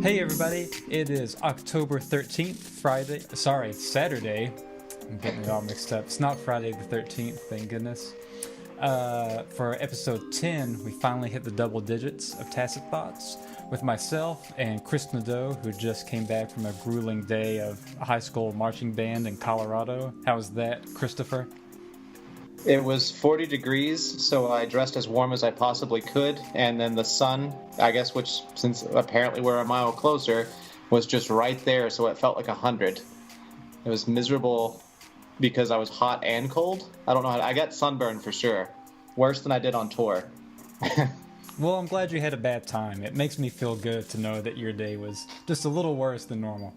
Hey everybody, it is October 13th, Saturday. I'm getting it all mixed up. It's not Friday the 13th, thank goodness. For episode 10, we finally hit the double digits of Tacet Thoughts with myself and Chris Nadeau, who just came back from a grueling day of a high school marching band in Colorado. How was that, Christopher? It was 40 degrees, so I dressed as warm as I possibly could, and then the sun, I guess, which, since apparently we're a mile closer, was just right there, so it felt like 100. It was miserable because I was hot and cold. I don't know I got sunburned for sure. Worse than I did on tour. Well, I'm glad you had a bad time. It makes me feel good to know that your day was just a little worse than normal.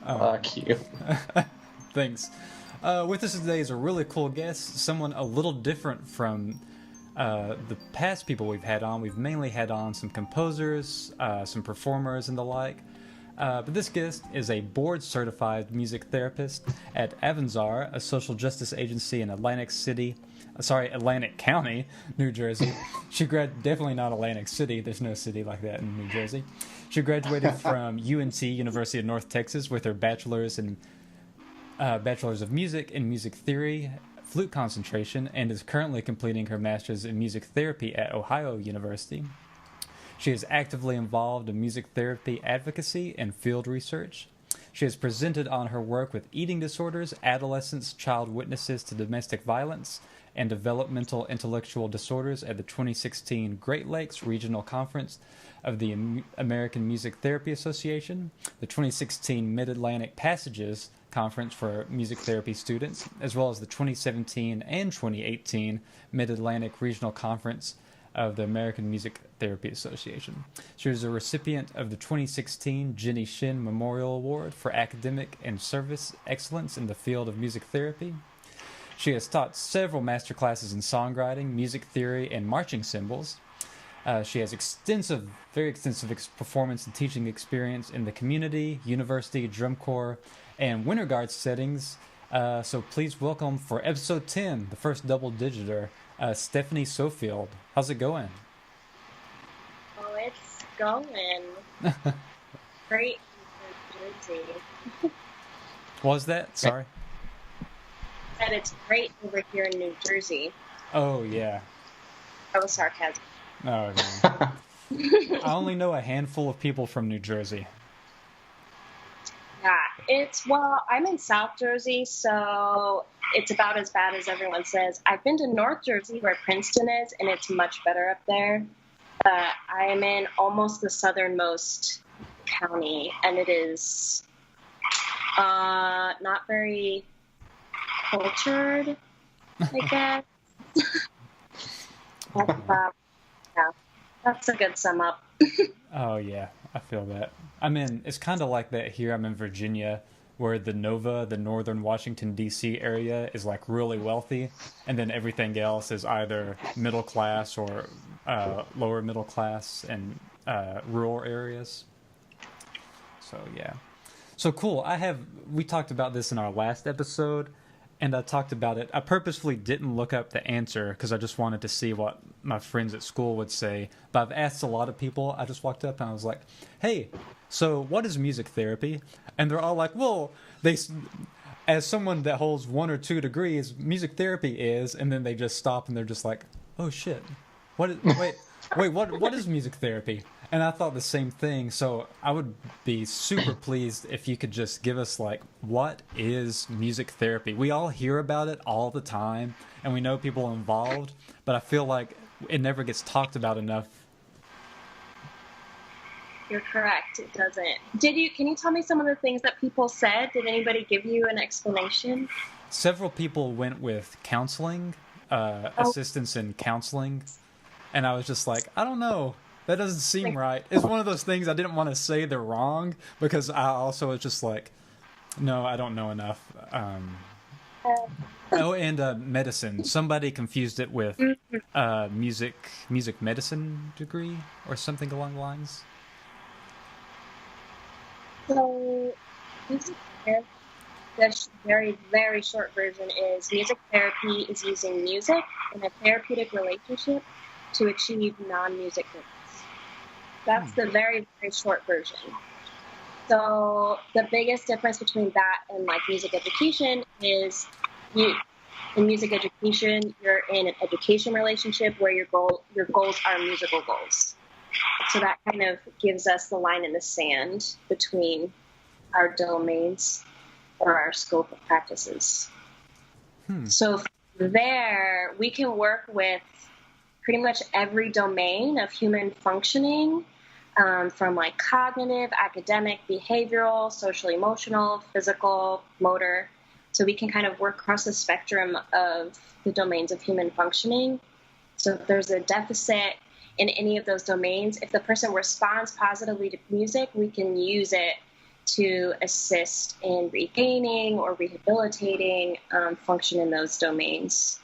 Fuck you. Thanks. With us today is a really cool guest, someone a little different from the past people we've had on. We've mainly had on some composers, some performers, and the like. But this guest is a board-certified music therapist at Arousal, a social justice agency in Atlantic County, New Jersey. Definitely not Atlantic City. There's no city like that in New Jersey. She graduated from UNT, University of North Texas, with her bachelor's of music and music theory, flute concentration, and is currently completing her master's in music therapy at Ohio University. She is actively involved in music therapy advocacy and field research. She has presented on her work with eating disorders, adolescents, child witnesses to domestic violence, and developmental intellectual disorders at the 2016 Great Lakes Regional Conference of the American Music Therapy Association, the 2016 Mid-Atlantic Passages Conference for Music Therapy Students, as well as the 2017 and 2018 Mid-Atlantic Regional Conference of the American Music Therapy Association. She was a recipient of the 2016 Jenny Shin Memorial Award for Academic and Service Excellence in the field of music therapy. She has taught several master classes in songwriting, music theory, and marching cymbals. She has very extensive performance and teaching experience in the community, university, drum corps, and winter guard settings. So please welcome for episode 10, the first double-digiter, Stephenie Sofield. How's it going? Oh, it's going. Great in New Jersey. What was that? Sorry. And it's great over here in New Jersey. Oh, yeah. That was sarcasm. Oh, no. I only know a handful of people from New Jersey. Yeah, I'm in South Jersey, so it's about as bad as everyone says. I've been to North Jersey, where Princeton is, and it's much better up there. I am in almost the southernmost county, and it is not very cultured, I guess. Yeah, that's a good sum up. Oh, yeah, I feel that. I mean, it's kind of like that here. I'm in Virginia, where the northern Washington, D.C. area is like really wealthy, and then everything else is either middle class or lower middle class and rural areas. So, yeah. So, cool. We talked about this in our last episode, and I talked about it. I purposefully didn't look up the answer because I just wanted to see what my friends at school would say. But I've asked a lot of people. I just walked up and I was like, hey, so what is music therapy? And they're all like, well, as someone that holds 1 or 2 degrees, music therapy is, and then they just stop and they're just like, oh shit, what is music therapy? And I thought the same thing, so I would be super pleased if you could just give us, like, what is music therapy? We all hear about it all the time, and we know people involved, but I feel like it never gets talked about enough. You're correct, it doesn't. Can you tell me some of the things that people said? Did anybody give you an explanation? Several people went with counseling, assistance in counseling, and I was just like, I don't know. That doesn't seem right. It's one of those things I didn't want to say they're wrong because I also was just like, no, I don't know enough. And medicine. Somebody confused it with music medicine degree or something along the lines. So, music therapy, the very, very short version is music therapy is using music in a therapeutic relationship to achieve non-music goals. That's the very, very short version. So the biggest difference between that and like music education is in music education, you're in an education relationship where your goals are musical goals. So that kind of gives us the line in the sand between our domains or our scope of practices. So there, we can work with pretty much every domain of human functioning, from like cognitive, academic, behavioral, social, emotional, physical, motor. So we can kind of work across the spectrum of the domains of human functioning. So if there's a deficit in any of those domains, if the person responds positively to music, we can use it to assist in regaining or rehabilitating function in those domains,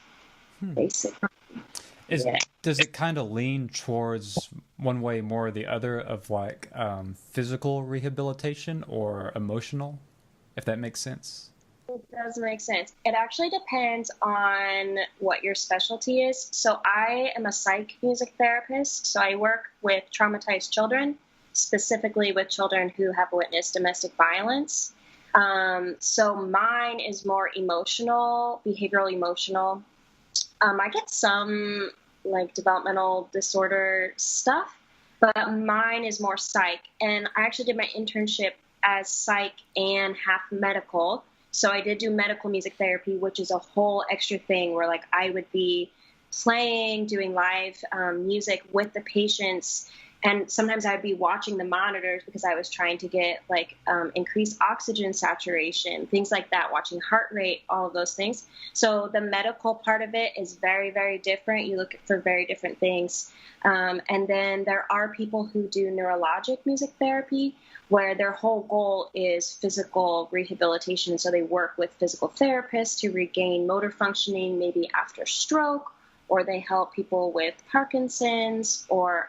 basically. Does it kind of lean towards one way more or the other of like physical rehabilitation or emotional, if that makes sense? It does make sense. It actually depends on what your specialty is. So I am a psych music therapist. So I work with traumatized children, specifically with children who have witnessed domestic violence. So mine is more emotional, behavioral emotional. I get some like developmental disorder stuff, but mine is more psych. And I actually did my internship as psych and half medical. So I did do medical music therapy, which is a whole extra thing where like I would be playing, doing live music with the patients. And sometimes I'd be watching the monitors because I was trying to get like increased oxygen saturation, things like that, watching heart rate, all of those things. So the medical part of it is very, very different. You look for very different things. And then there are people who do neurologic music therapy where their whole goal is physical rehabilitation. So they work with physical therapists to regain motor functioning, maybe after stroke, or they help people with Parkinson's, or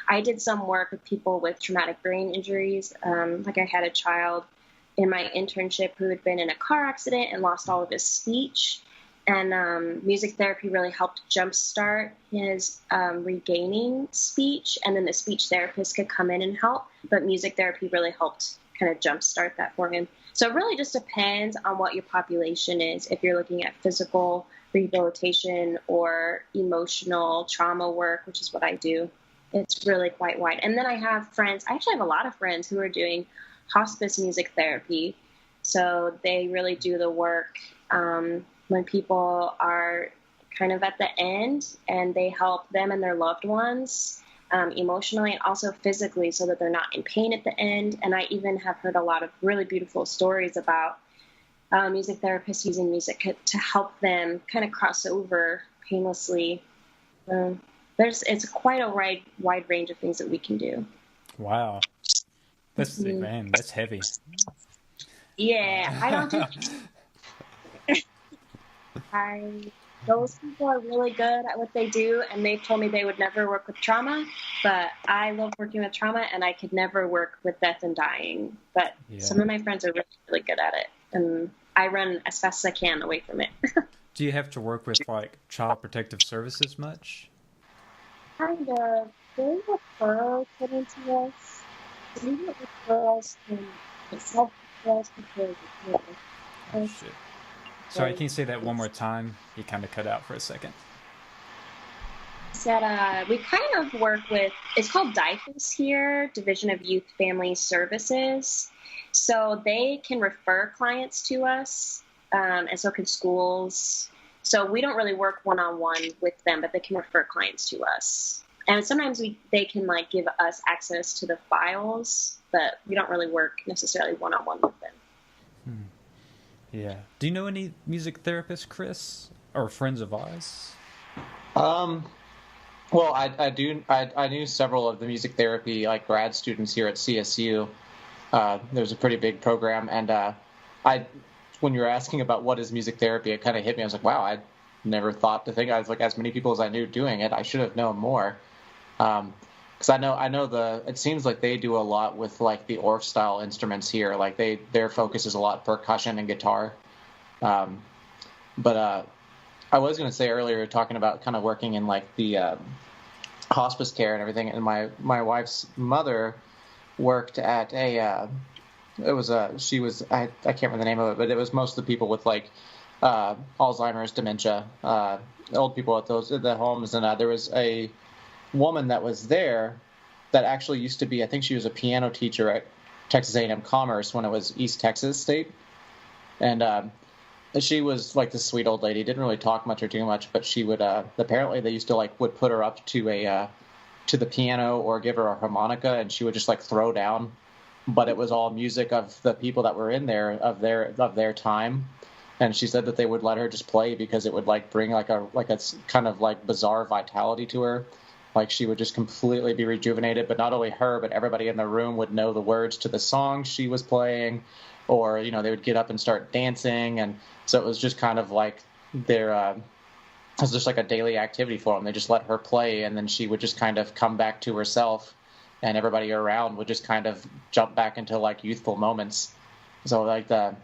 I did some work with people with traumatic brain injuries. Like I had a child in my internship who had been in a car accident and lost all of his speech. And music therapy really helped jumpstart his regaining speech. And then the speech therapist could come in and help. But music therapy really helped kind of jumpstart that for him. So it really just depends on what your population is. If you're looking at physical rehabilitation or emotional trauma work, which is what I do, it's really quite wide. And then I have friends, I actually have a lot of friends who are doing hospice music therapy. So they really do the work when people are kind of at the end, and they help them and their loved ones emotionally and also physically so that they're not in pain at the end. And I even have heard a lot of really beautiful stories about music therapists using music to help them kind of cross over painlessly. It's quite a wide range of things that we can do. Wow. Man, that's heavy. Yeah, I don't do those people are really good at what they do, and they've told me they would never work with trauma, but I love working with trauma, and I could never work with death and dying. But some of my friends are really, really good at it, and I run as fast as I can away from it. Do you have to work with like child protective services much? Kind of. They referrals put into us. We get referrals from self-referrals because Oh, shit. Sorry, can you say that one more time? You kind of cut out for a second. Said we kind of work with, it's called DIFAS here, Division of Youth Family Services. So they can refer clients to us, and so can schools. So we don't really work one-on-one with them, but they can refer clients to us. And sometimes they can like give us access to the files, but we don't really work necessarily one-on-one with them. Yeah. Do you know any music therapists, Chris, or friends of ours? Well, I do. I knew several of the music therapy like grad students here at CSU. There's a pretty big program, and when you were asking about what is music therapy, it kind of hit me. I was like, wow, I never thought to think. I was like, as many people as I knew doing it, I should have known more. Because I know it seems like they do a lot with like the Orff style instruments here. Like their focus is a lot percussion and guitar. But I was going to say earlier, talking about kind of working in like the hospice care and everything. And my wife's mother worked at a I can't remember the name of it, but it was most of the people with like Alzheimer's, dementia, old people at the homes, and there was a woman that was there that actually used to be, I think she was a piano teacher at Texas A&M Commerce when it was East Texas State, and she was like this sweet old lady, didn't really talk much or do much, but she would apparently they used to would put her up to to the piano or give her a harmonica, and she would just like throw down, but it was all music of the people that were in there of their time. And she said that they would let her just play because it would like bring like a kind of like bizarre vitality to her. Like she would just completely be rejuvenated, but not only her, but everybody in the room would know the words to the song she was playing, or, you know, they would get up and start dancing. And so it was just kind of like it was just like a daily activity for them. They just let her play, and then she would just kind of come back to herself, and everybody around would just kind of jump back into like youthful moments. So like that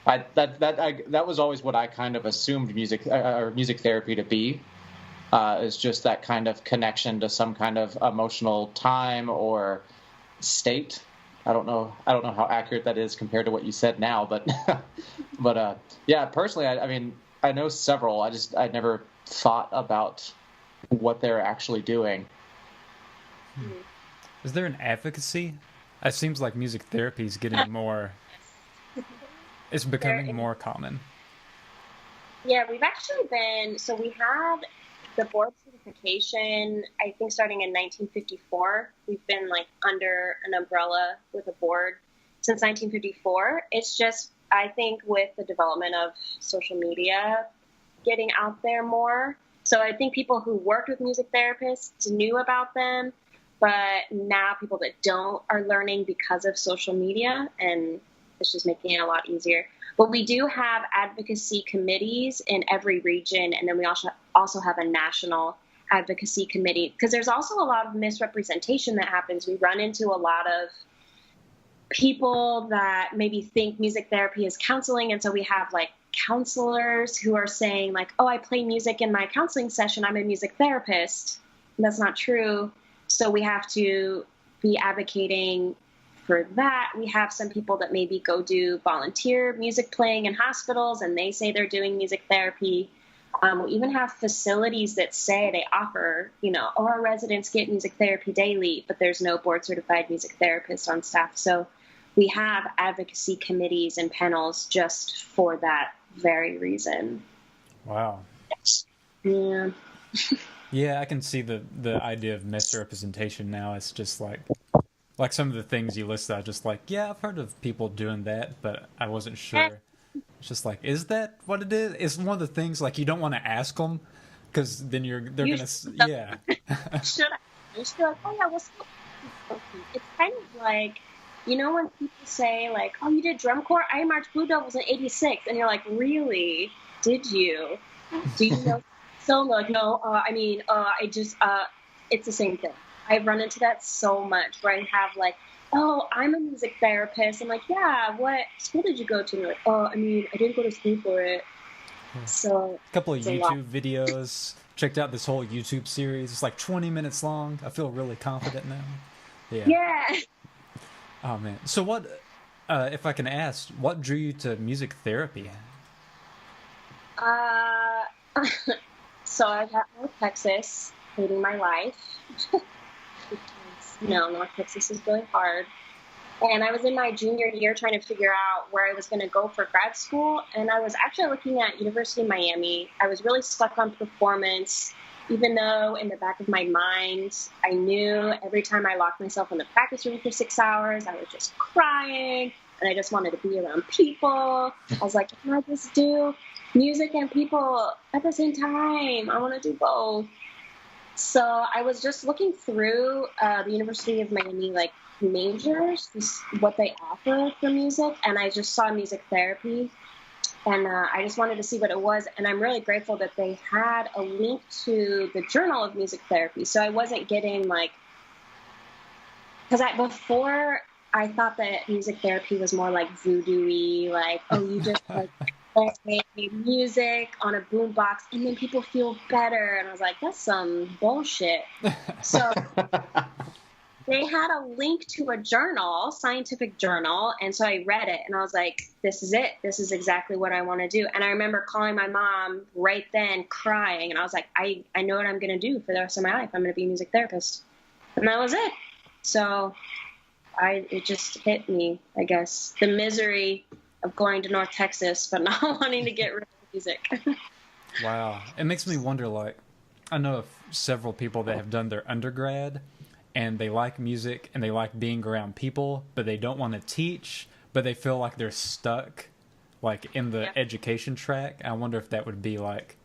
was always what I kind of assumed music therapy to be, is just that kind of connection to some kind of emotional time or state. I don't know how accurate that is compared to what you said now, but yeah, personally, I mean, I know several. I'd never thought about what they're actually doing. Is there an advocacy? It seems like music therapy is getting more. It's becoming more common. Yeah, we've actually been. So we have the board certification, I think, starting in 1954. We've been like under an umbrella with a board since 1954. It's just, I think, with the development of social media getting out there more. So I think people who worked with music therapists knew about them, but now people that don't are learning because of social media, and it's just making it a lot easier. But we do have advocacy committees in every region, and then we also have a national advocacy committee, because there's also a lot of misrepresentation that happens. We run into a lot of people that maybe think music therapy is counseling, and so we have like counselors who are saying like, oh, I play music in my counseling session, I'm a music therapist. And that's not true. So we have to be advocating for that. We have some people that maybe go do volunteer music playing in hospitals, and they say they're doing music therapy. We even have facilities that say they offer, you know, oh, our residents get music therapy daily, but there's no board certified music therapist on staff. So we have advocacy committees and panels just for that very reason. Wow. Yeah. Yeah, I can see the idea of misrepresentation now. It's just like some of the things you listed, I just like, yeah, I've heard of people doing that, but I wasn't sure. It's just like, is that what it is? It's one of the things like you don't want to ask them, because then they're gonna, yeah. Should I? Just be like, oh yeah, what's up? It's kind of like, you know, when people say like, oh, you did drum corps? I marched Blue Devils in '86, and you're like, really? Did you? Do you know? So like, no, I just, it's the same thing. I've run into that so much where I have like, oh, I'm a music therapist. I'm like, yeah, what school did you go to? And they're like, oh, I didn't go to school for it. So a couple of YouTube videos. Checked out this whole YouTube series. It's like 20 minutes long. I feel really confident now. Yeah. Oh man. So what, if I can ask, what drew you to music therapy? So I got North Texas, hating my life. North Texas is really hard. And I was in my junior year trying to figure out where I was going to go for grad school. And I was actually looking at University of Miami. I was really stuck on performance, even though in the back of my mind, I knew every time I locked myself in the practice room for 6 hours, I was just crying. And I just wanted to be around people. I was like, can I just do music and people at the same time? I want to do both. So I was just looking through the University of Miami like majors, what they offer for music, and I just saw music therapy, and I just wanted to see what it was. And I'm really grateful that they had a link to the Journal of Music Therapy, so I wasn't getting like, because before I thought that music therapy was more like voodoo-y, like, oh, you just like play music on a boombox and then people feel better. And I was like, that's some bullshit. So they had a link to a journal, scientific journal, and so I read it, and I was like, this is it. This is exactly what I want to do. And I remember calling my mom right then, crying, and I was like, I know what I'm going to do for the rest of my life. I'm going to be a music therapist. And that was it. So it just hit me, I guess, the misery of going to North Texas, but not wanting to get rid of music. Wow. It makes me wonder, like, I know of several people that have done their undergrad, and they like music, and they like being around people, but they don't want to teach, but they feel like they're stuck, like, in the education track. I wonder if that would be, like,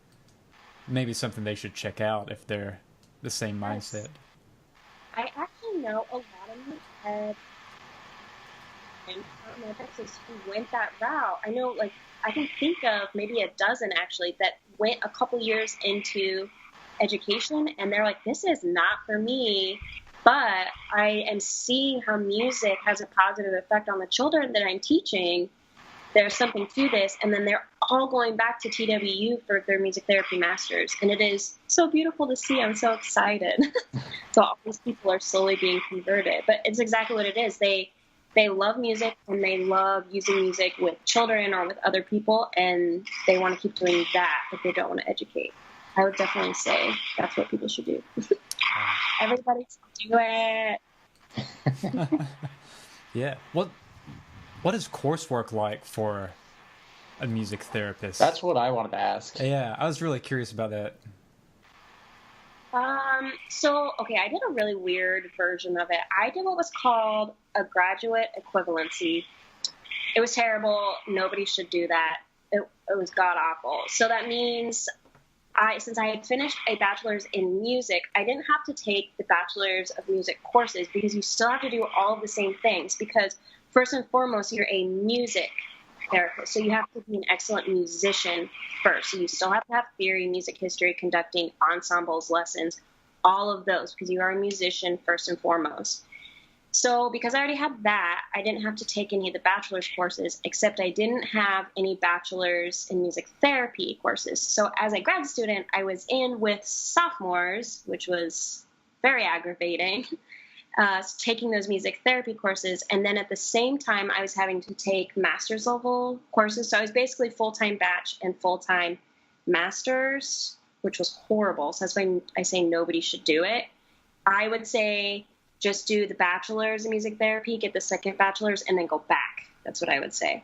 maybe something they should check out if they're the same mindset. I actually know a lot of my head in Texas who went that route. I know, like, I can think of maybe a dozen, actually, that went a couple years into education, and they're like, this is not for me. But I am seeing how music has a positive effect on the children that I'm teaching. There's something to this. And then they're all going back to TWU for their music therapy masters. And it is so beautiful to see. I'm so excited. So all these people are slowly being converted. But it's exactly what it is. They love music, and they love using music with children or with other people. And they want to keep doing that, but they don't want to educate. I would definitely say that's what people should do. Everybody do it. Yeah. What is coursework like for a music therapist? That's what I wanted to ask. Yeah, I was really curious about that. Okay, I did a really weird version of it. I did what was called a graduate equivalency. It was terrible. Nobody should do that. It was god-awful. So that means since I had finished a bachelor's in music, I didn't have to take the bachelor's of music courses, because you still have to do all of the same things, because first and foremost, you're a music therapist. So you have to be an excellent musician first. So you still have to have theory, music history, conducting, ensembles, lessons, all of those, because you are a musician first and foremost. So because I already had that, I didn't have to take any of the bachelor's courses, except I didn't have any bachelor's in music therapy courses. So as a grad student, I was in with sophomores, which was very aggravating, taking those music therapy courses. And then at the same time, I was having to take master's level courses. So I was basically full-time batch and full-time master's, which was horrible. So that's why I say nobody should do it. I would say just do the bachelor's in music therapy, get the second bachelor's, and then go back. That's what I would say.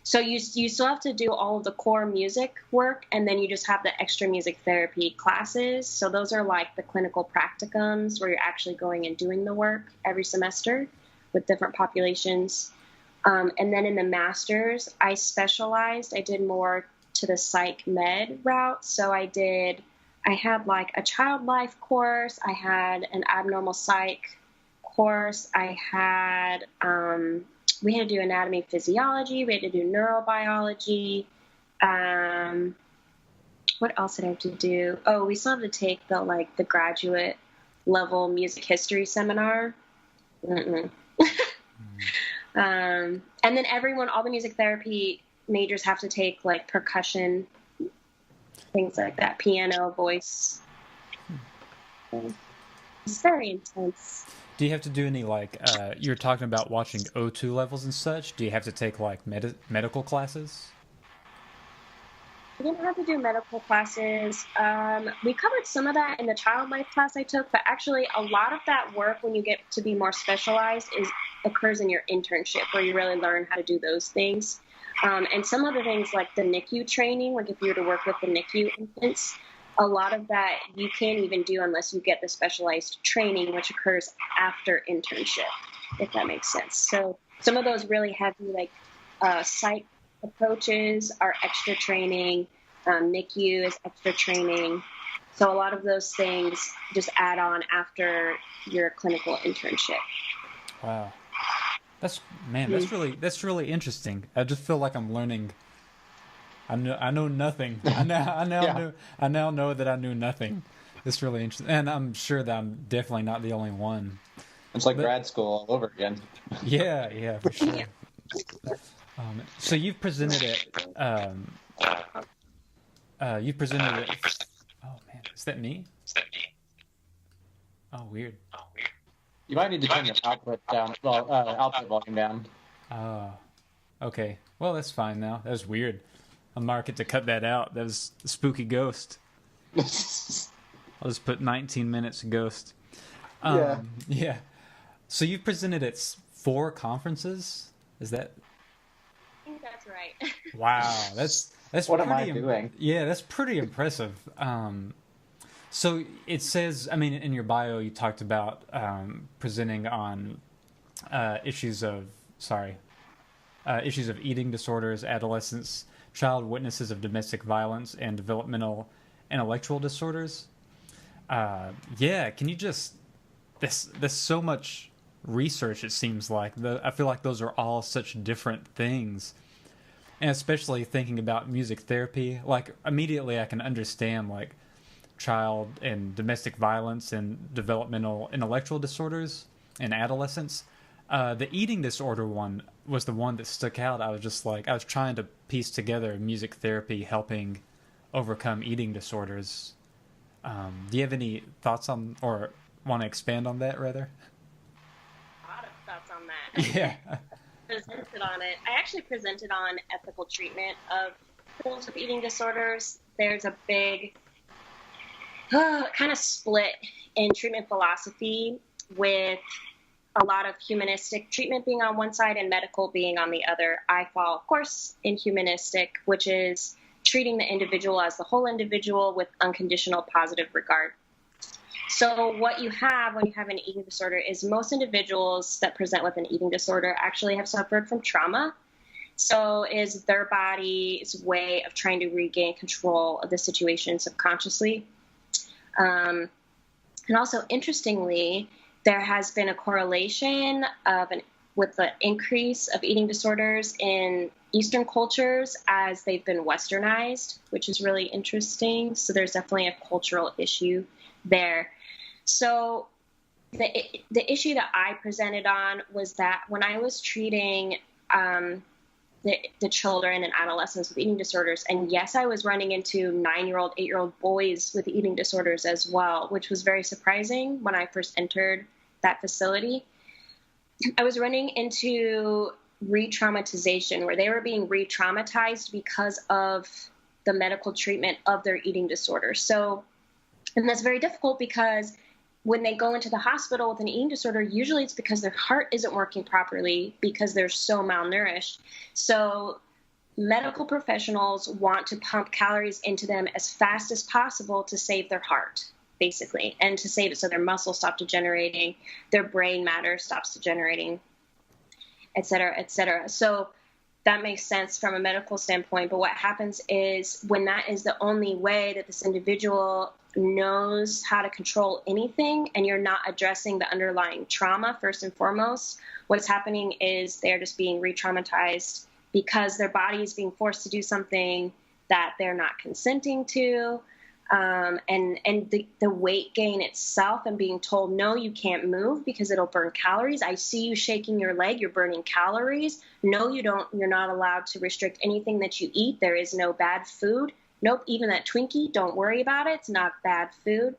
So you still have to do all of the core music work, and then you just have the extra music therapy classes. So those are like the clinical practicums, where you're actually going and doing the work every semester with different populations. And then in the master's, I specialized. I did more to the psych med route. So I had like a child life course. I had an abnormal psych course. I had, we had to do anatomy, physiology. We had to do neurobiology. What else did I have to do? Oh, we still have to take the graduate level music history seminar. And then all the music therapy majors have to take like percussion, things like that, piano, voice. It's very intense. Do you have to do any, like, you're talking about watching O2 levels and such? Do you have to take, like, medical classes? We didn't have to do medical classes. We covered some of that in the child life class I took, but actually a lot of that work, when you get to be more specialized, occurs in your internship, where you really learn how to do those things. And some of the things like the NICU training, like if you were to work with the NICU infants, a lot of that you can't even do unless you get the specialized training, which occurs after internship, if that makes sense. So some of those really heavy, like psych approaches are extra training. NICU is extra training. So a lot of those things just add on after your clinical internship. Wow. That's really interesting. I just feel like I'm learning. I know nothing. I now know that I knew nothing. It's really interesting, and I'm sure that I'm definitely not the only one. It's like grad school all over again. Yeah, for sure. So you've presented it. You presented it. Oh man, is that me? Oh weird. You might need to turn your output down. Well, output volume down. Oh, okay. Well, that's fine now. That was weird. I'll mark it to cut that out. That was a spooky ghost. I'll just put 19 minutes ghost. Yeah. So you've presented at 4 conferences? Is that? I think that's right. Wow, that's what am I doing? Yeah, that's pretty impressive. So it says, I mean, in your bio, you talked about presenting on issues of eating disorders, adolescents, child witnesses of domestic violence, and developmental intellectual disorders. Yeah, can you just? There's so much research. It seems like I feel like those are all such different things, and especially thinking about music therapy. Like immediately, I can understand like child and domestic violence and developmental intellectual disorders in adolescents. The eating disorder one was the one that stuck out. I was trying to piece together music therapy helping overcome eating disorders. Do you have any thoughts on, or want to expand on that rather? A lot of thoughts on that. Yeah. Presented on it. I actually presented on ethical treatment of people with eating disorders. There's a big kind of split in treatment philosophy, with a lot of humanistic treatment being on one side and medical being on the other. I fall, of course, in humanistic, which is treating the individual as the whole individual with unconditional positive regard. So what you have when you have an eating disorder is most individuals that present with an eating disorder actually have suffered from trauma. So is their body's way of trying to regain control of the situation subconsciously. And also, interestingly, there has been a correlation with the increase of eating disorders in Eastern cultures as they've been westernized, which is really interesting. So there's definitely a cultural issue there. So the issue that I presented on was that when I was treating the children and adolescents with eating disorders, and yes, I was running into 9-year-old, 8-year-old boys with eating disorders as well, which was very surprising when I first entered that facility. I was running into re-traumatization, where they were being re-traumatized because of the medical treatment of their eating disorder. So, and that's very difficult because when they go into the hospital with an eating disorder, usually it's because their heart isn't working properly because they're so malnourished. So medical professionals want to pump calories into them as fast as possible to save their heart, basically, and to save it so their muscles stop degenerating, their brain matter stops degenerating, et cetera, et cetera. So that makes sense from a medical standpoint. But what happens is when that is the only way that this individual knows how to control anything, and you're not addressing the underlying trauma first and foremost, what's happening is they're just being re-traumatized because their body is being forced to do something that they're not consenting to. And the weight gain itself and being told, no, you can't move because it'll burn calories. I see you shaking your leg. You're burning calories. No, you don't. You're not allowed to restrict anything that you eat. There is no bad food. Nope. Even that Twinkie, don't worry about it. It's not bad food.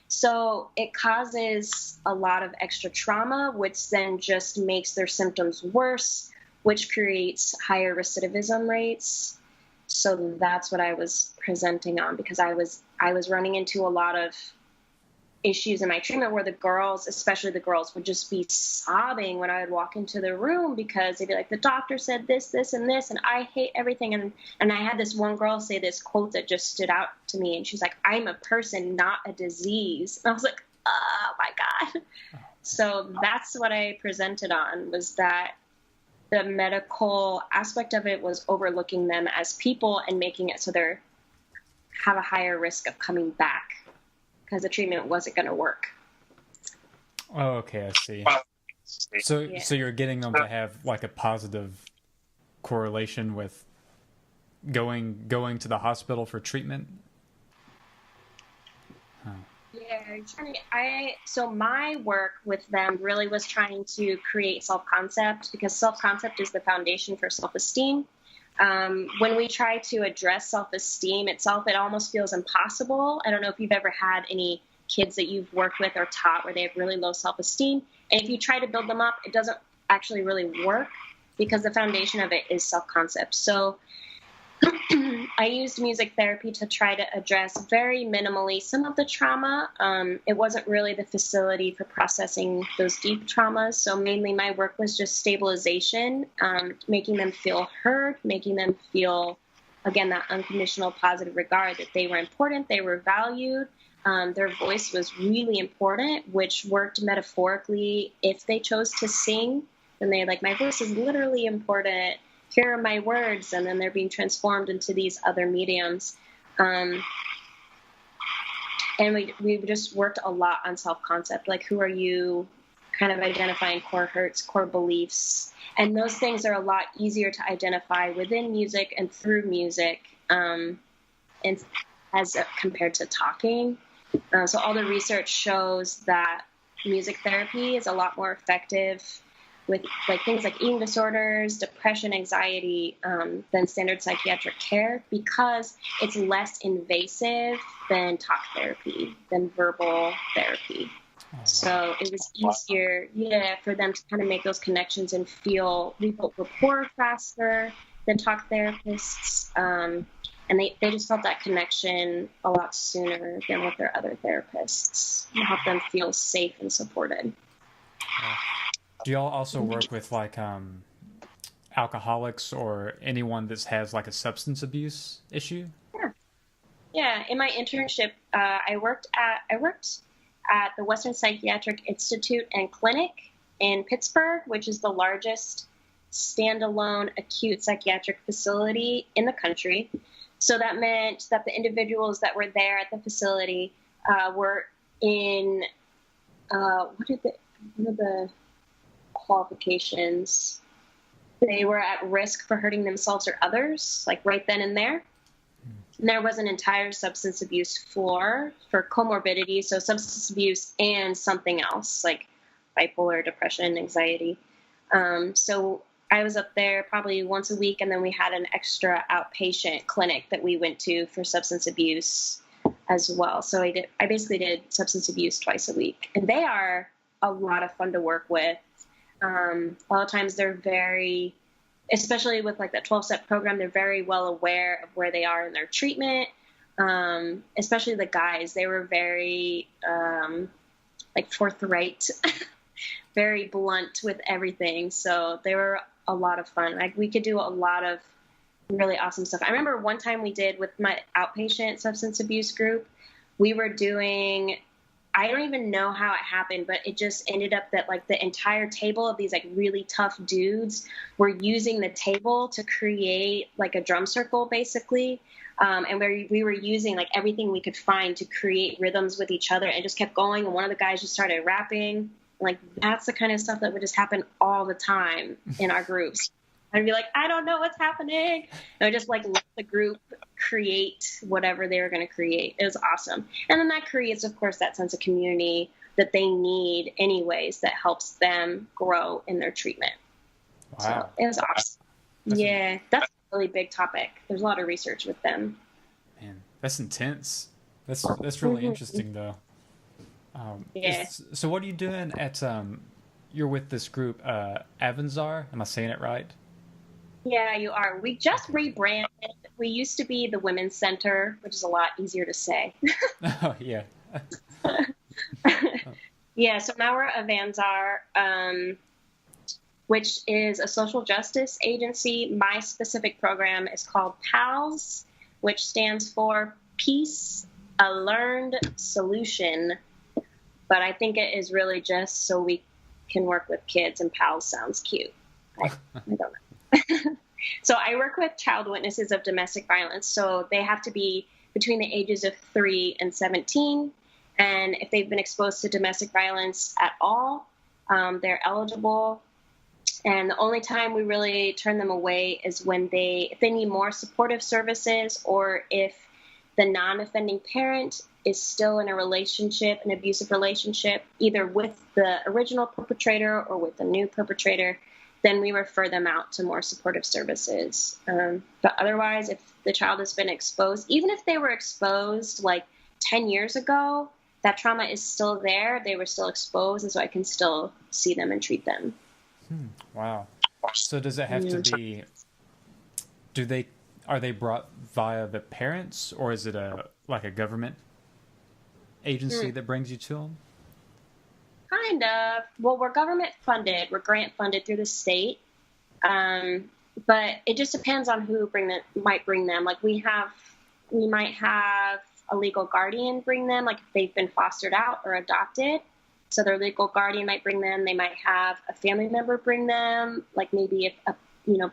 So it causes a lot of extra trauma, which then just makes their symptoms worse, which creates higher recidivism rates. So that's what I was presenting on, because I was running into a lot of issues in my treatment where the girls, especially the girls, would just be sobbing when I would walk into the room because they'd be like, the doctor said this, this, and this, and I hate everything. And I had this one girl say this quote that just stood out to me. And she's like, I'm a person, not a disease. And I was like, oh my God. So that's what I presented on, was that the medical aspect of it was overlooking them as people and making it so they have a higher risk of coming back because the treatment wasn't going to work. Oh, okay, I see. So you're getting them to have like a positive correlation with going to the hospital for treatment? Huh. Yeah, so my work with them really was trying to create self-concept, because self-concept is the foundation for self-esteem. When we try to address self-esteem itself, it almost feels impossible. I don't know if you've ever had any kids that you've worked with or taught where they have really low self-esteem. And if you try to build them up, it doesn't actually really work because the foundation of it is self-concept. So I used music therapy to try to address very minimally some of the trauma. It wasn't really the facility for processing those deep traumas. So mainly my work was just stabilization, making them feel heard, making them feel, again, that unconditional positive regard that they were important, they were valued. Their voice was really important, which worked metaphorically. If they chose to sing, then they're like, my voice is literally important. Here are my words, and then they're being transformed into these other mediums. And we just worked a lot on self-concept, like who are you, kind of identifying core hurts, core beliefs. And those things are a lot easier to identify within music and through music, and as compared to talking. So all the research shows that music therapy is a lot more effective with like things like eating disorders, depression, anxiety, than standard psychiatric care because it's less invasive than talk therapy, than verbal therapy. Oh, wow. So it was easier, for them to kind of make those connections and we built rapport faster than talk therapists. And they just felt that connection a lot sooner than with their other therapists and help them feel safe and supported. Yeah. Do y'all also work with like alcoholics or anyone that has like a substance abuse issue? Yeah. In my internship, I worked at the Western Psychiatric Institute and Clinic in Pittsburgh, which is the largest standalone acute psychiatric facility in the country. So that meant that the individuals that were there at the facility were in what are the qualifications? They were at risk for hurting themselves or others, like right then and there. And there was an entire substance abuse floor for comorbidity, so substance abuse and something else, like bipolar, depression, anxiety. So I was up there probably once a week, and then we had an extra outpatient clinic that we went to for substance abuse as well. So I basically did substance abuse twice a week, and they are a lot of fun to work with. A lot of times they're very, especially with like that 12-step program, they're very well aware of where they are in their treatment. Especially the guys, they were very like forthright, very blunt with everything. So they were a lot of fun. Like we could do a lot of really awesome stuff. I remember one time we did with my outpatient substance abuse group, we were doing, I don't even know how it happened, but it just ended up that like the entire table of these like really tough dudes were using the table to create like a drum circle basically. And we were using like everything we could find to create rhythms with each other, and just kept going. And one of the guys just started rapping. Like that's the kind of stuff that would just happen all the time in our groups. I'd be like, I don't know what's happening. And I just like let the group create whatever they were going to create. It was awesome. And then that creates, of course, that sense of community that they need anyways, that helps them grow in their treatment. Wow. So it was awesome. That's a really big topic. There's a lot of research with them. Man, that's intense. That's really interesting though. So what are you doing at, you're with this group, Avanzar? Am I saying it right? Yeah, you are. We just rebranded. We used to be the Women's Center, which is a lot easier to say. Oh, yeah. Yeah, so now we're at Avanzar, which is a social justice agency. My specific program is called PALS, which stands for Peace, a Learned Solution. But I think it is really just so we can work with kids, and PALS sounds cute. I don't know. So I work with child witnesses of domestic violence. So they have to be between the ages of 3 and 17. And if they've been exposed to domestic violence at all, they're eligible. And the only time we really turn them away is when if they need more supportive services, or if the non-offending parent is still in a relationship, an abusive relationship, either with the original perpetrator or with the new perpetrator, then we refer them out to more supportive services. But otherwise, if the child has been exposed, even if they were exposed like 10 years ago, that trauma is still there. They were still exposed, and so I can still see them and treat them. Wow. So does it have to be, are they brought via the parents, or is it like a government agency that brings you to them? Kind of. Well, we're government funded. We're grant funded through the state. But it just depends on who might bring them. Like we might have a legal guardian bring them, like if they've been fostered out or adopted. So their legal guardian might bring them. They might have a family member bring them, like maybe if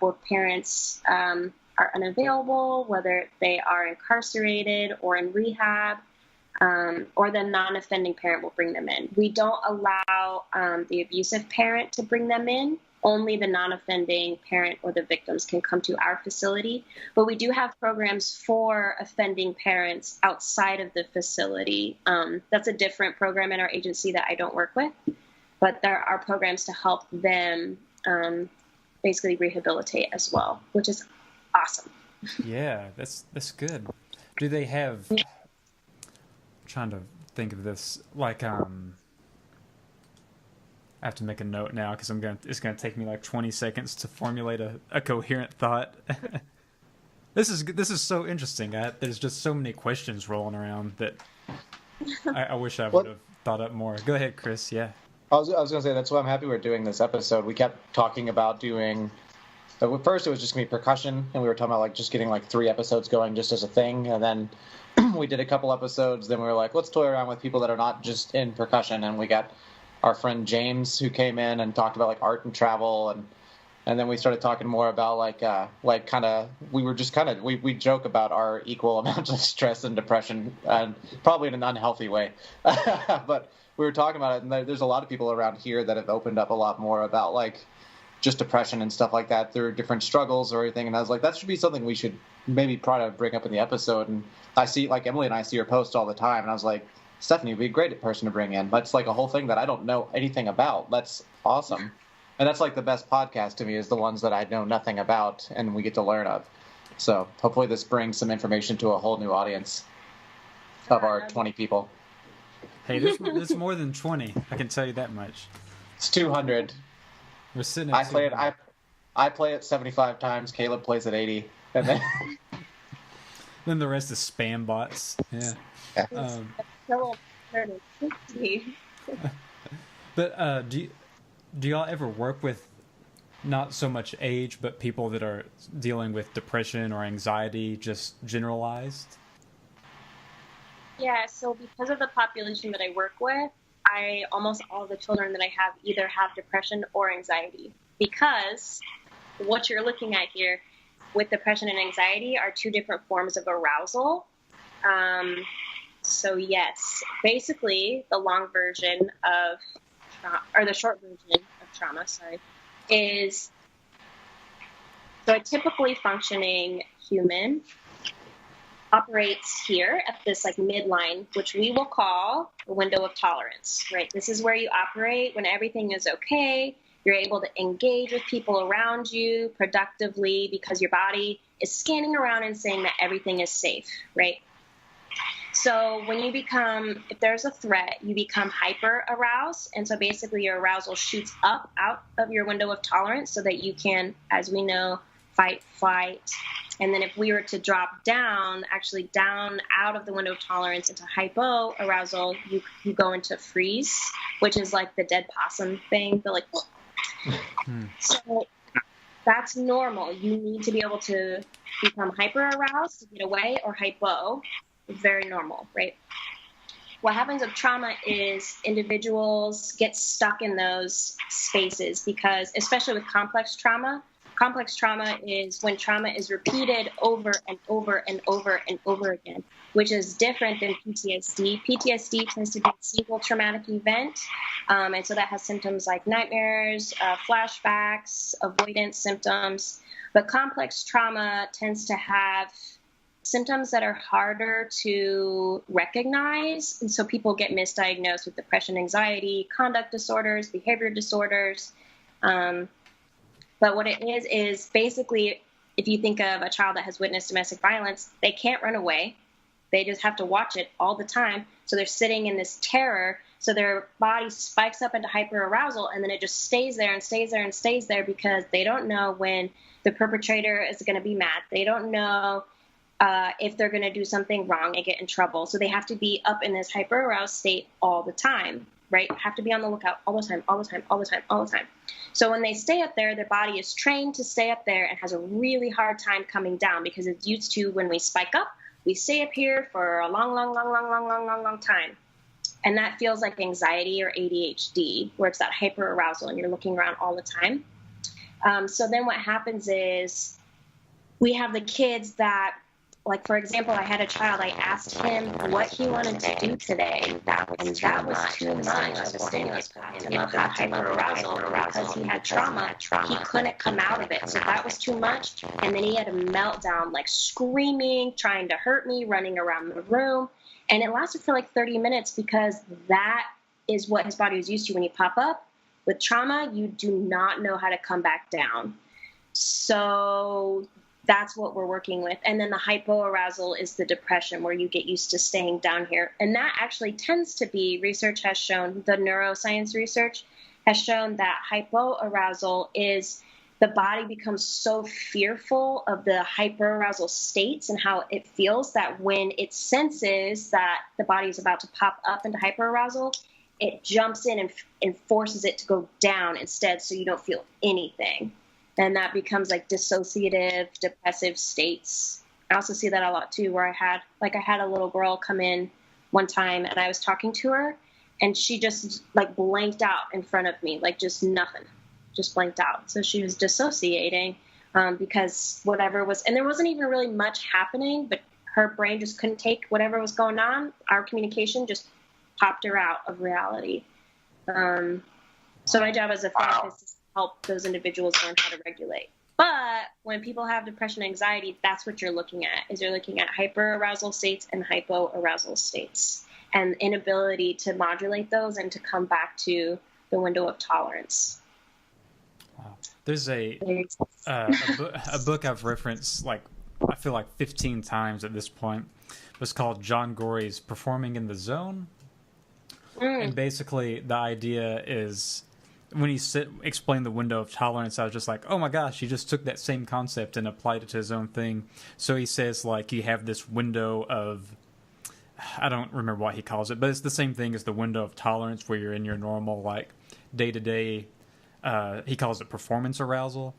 both parents are unavailable, whether they are incarcerated or in rehab, or the non-offending parent will bring them in. We don't allow the abusive parent to bring them in. Only the non-offending parent or the victims can come to our facility. But we do have programs for offending parents outside of the facility. That's a different program in our agency that I don't work with. But there are programs to help them basically rehabilitate as well, which is awesome. Yeah, that's good. Do they have... I'm trying to think of this, like... I have to make a note now because it's gonna take me like 20 seconds to formulate a coherent thought. This is so interesting. There's just so many questions rolling around that I wish I would have thought up more. Go ahead, Chris. Yeah. I was gonna say that's why I'm happy we're doing this episode. We kept talking about doing. First, it was just gonna be percussion, and we were talking about like just getting like 3 episodes going just as a thing, and then we did a couple episodes. Then we were like, let's toy around with people that are not just in percussion, and we got our friend James who came in and talked about like art and travel, and then we started talking more about we joke about our equal amount of stress and depression, and probably in an unhealthy way. But we were talking about it, and there's a lot of people around here that have opened up a lot more about like just depression and stuff like that through different struggles or anything. And I was like, that should be something we should maybe try to bring up in the episode. And I see, like, Emily and I see her post all the time, and I was like, Stephenie would be a great person to bring in. That's like a whole thing that I don't know anything about. That's awesome. And that's like the best podcast to me, is the ones that I know nothing about and we get to learn of. So hopefully this brings some information to a whole new audience of our 20 people. Hey, there's more than 20. I can tell you that much. It's 200. We're sitting at I play it 75 times. Caleb plays it 80. And then then the rest is spam bots. Yeah. But do y'all ever work with not so much age, but people that are dealing with depression or anxiety, just generalized? Yeah, so because of the population that I work with, almost all the children that I have either have depression or anxiety, because what you're looking at here with depression and anxiety are 2 different forms of arousal. So yes, basically the long version of, or the short version of trauma, is, so a typically functioning human operates here at this like midline, which we will call the window of tolerance, right? This is where you operate when everything is okay. You're able to engage with people around you productively because your body is scanning around and saying that everything is safe, right? So when if there's a threat, you become hyper aroused. And so basically your arousal shoots up out of your window of tolerance so that you can, as we know, fight, flight. And then if we were to drop down, actually down out of the window of tolerance into hypo arousal, you go into freeze, which is like the dead possum thing. But like, so that's normal. You need to be able to become hyper aroused to get away, or hypo. Very normal, right? What happens with trauma is individuals get stuck in those spaces because, especially with complex trauma is when trauma is repeated over and over and over and over again, which is different than PTSD. PTSD tends to be a single traumatic event, and so that has symptoms like nightmares, flashbacks, avoidance symptoms. But complex trauma tends to have symptoms that are harder to recognize, and so people get misdiagnosed with depression, anxiety, conduct disorders, behavior disorders. But what it is basically, if you think of a child that has witnessed domestic violence, they can't run away. They just have to watch it all the time. So they're sitting in this terror. So their body spikes up into hyperarousal, and then it just stays there and stays there and stays there because they don't know when the perpetrator is going to be mad. They don't know if they're going to do something wrong and get in trouble. So they have to be up in this hyperaroused state all the time, right? Have to be on the lookout all the time, all the time, all the time, all the time. So when they stay up there, their body is trained to stay up there and has a really hard time coming down because it's used to when we spike up, we stay up here for a long, long, long, long, long, long, long, long time. And that feels like anxiety or ADHD, where it's that hyperarousal and you're looking around all the time. So then what happens is we have the kids that, like, for example, I had a child, I asked him what he wanted to do today, and that was too much of a stimulus for him. He had hyperarousal because he had trauma. He couldn't come out of it, so that was too much. And then he had a meltdown, like screaming, trying to hurt me, running around the room. And it lasted for like 30 minutes because that is what his body was used to. When you pop up with trauma, you do not know how to come back down. So that's what we're working with. And then the hypoarousal is the depression, where you get used to staying down here. And that actually tends to be, research has shown, the neuroscience research has shown that hypoarousal is the body becomes so fearful of the hyperarousal states and how it feels that when it senses that the body is about to pop up into hyperarousal, it jumps in and forces it to go down instead, so you don't feel anything. And that becomes like dissociative, depressive states. I also see that a lot too, where I had a little girl come in one time and I was talking to her and she just like blanked out in front of me, like just nothing, just blanked out. So she was dissociating because whatever was, and there wasn't even really much happening, but her brain just couldn't take whatever was going on. Our communication just popped her out of reality. So my job as a therapist is to help those individuals learn how to regulate. But when people have depression and anxiety, that's what you're looking at, is you're looking at hyperarousal states and hypoarousal states and inability to modulate those and to come back to the window of tolerance. Wow. There's a book I've referenced, like, I feel like 15 times at this point. It was called John Gorey's Performing in the Zone. And basically the idea is, when he explained the window of tolerance, I was just like, oh my gosh, he just took that same concept and applied it to his own thing. So he says, like, you have this window of, I don't remember what he calls it, but it's the same thing as the window of tolerance where you're in your normal, like, day-to-day, he calls it performance arousal.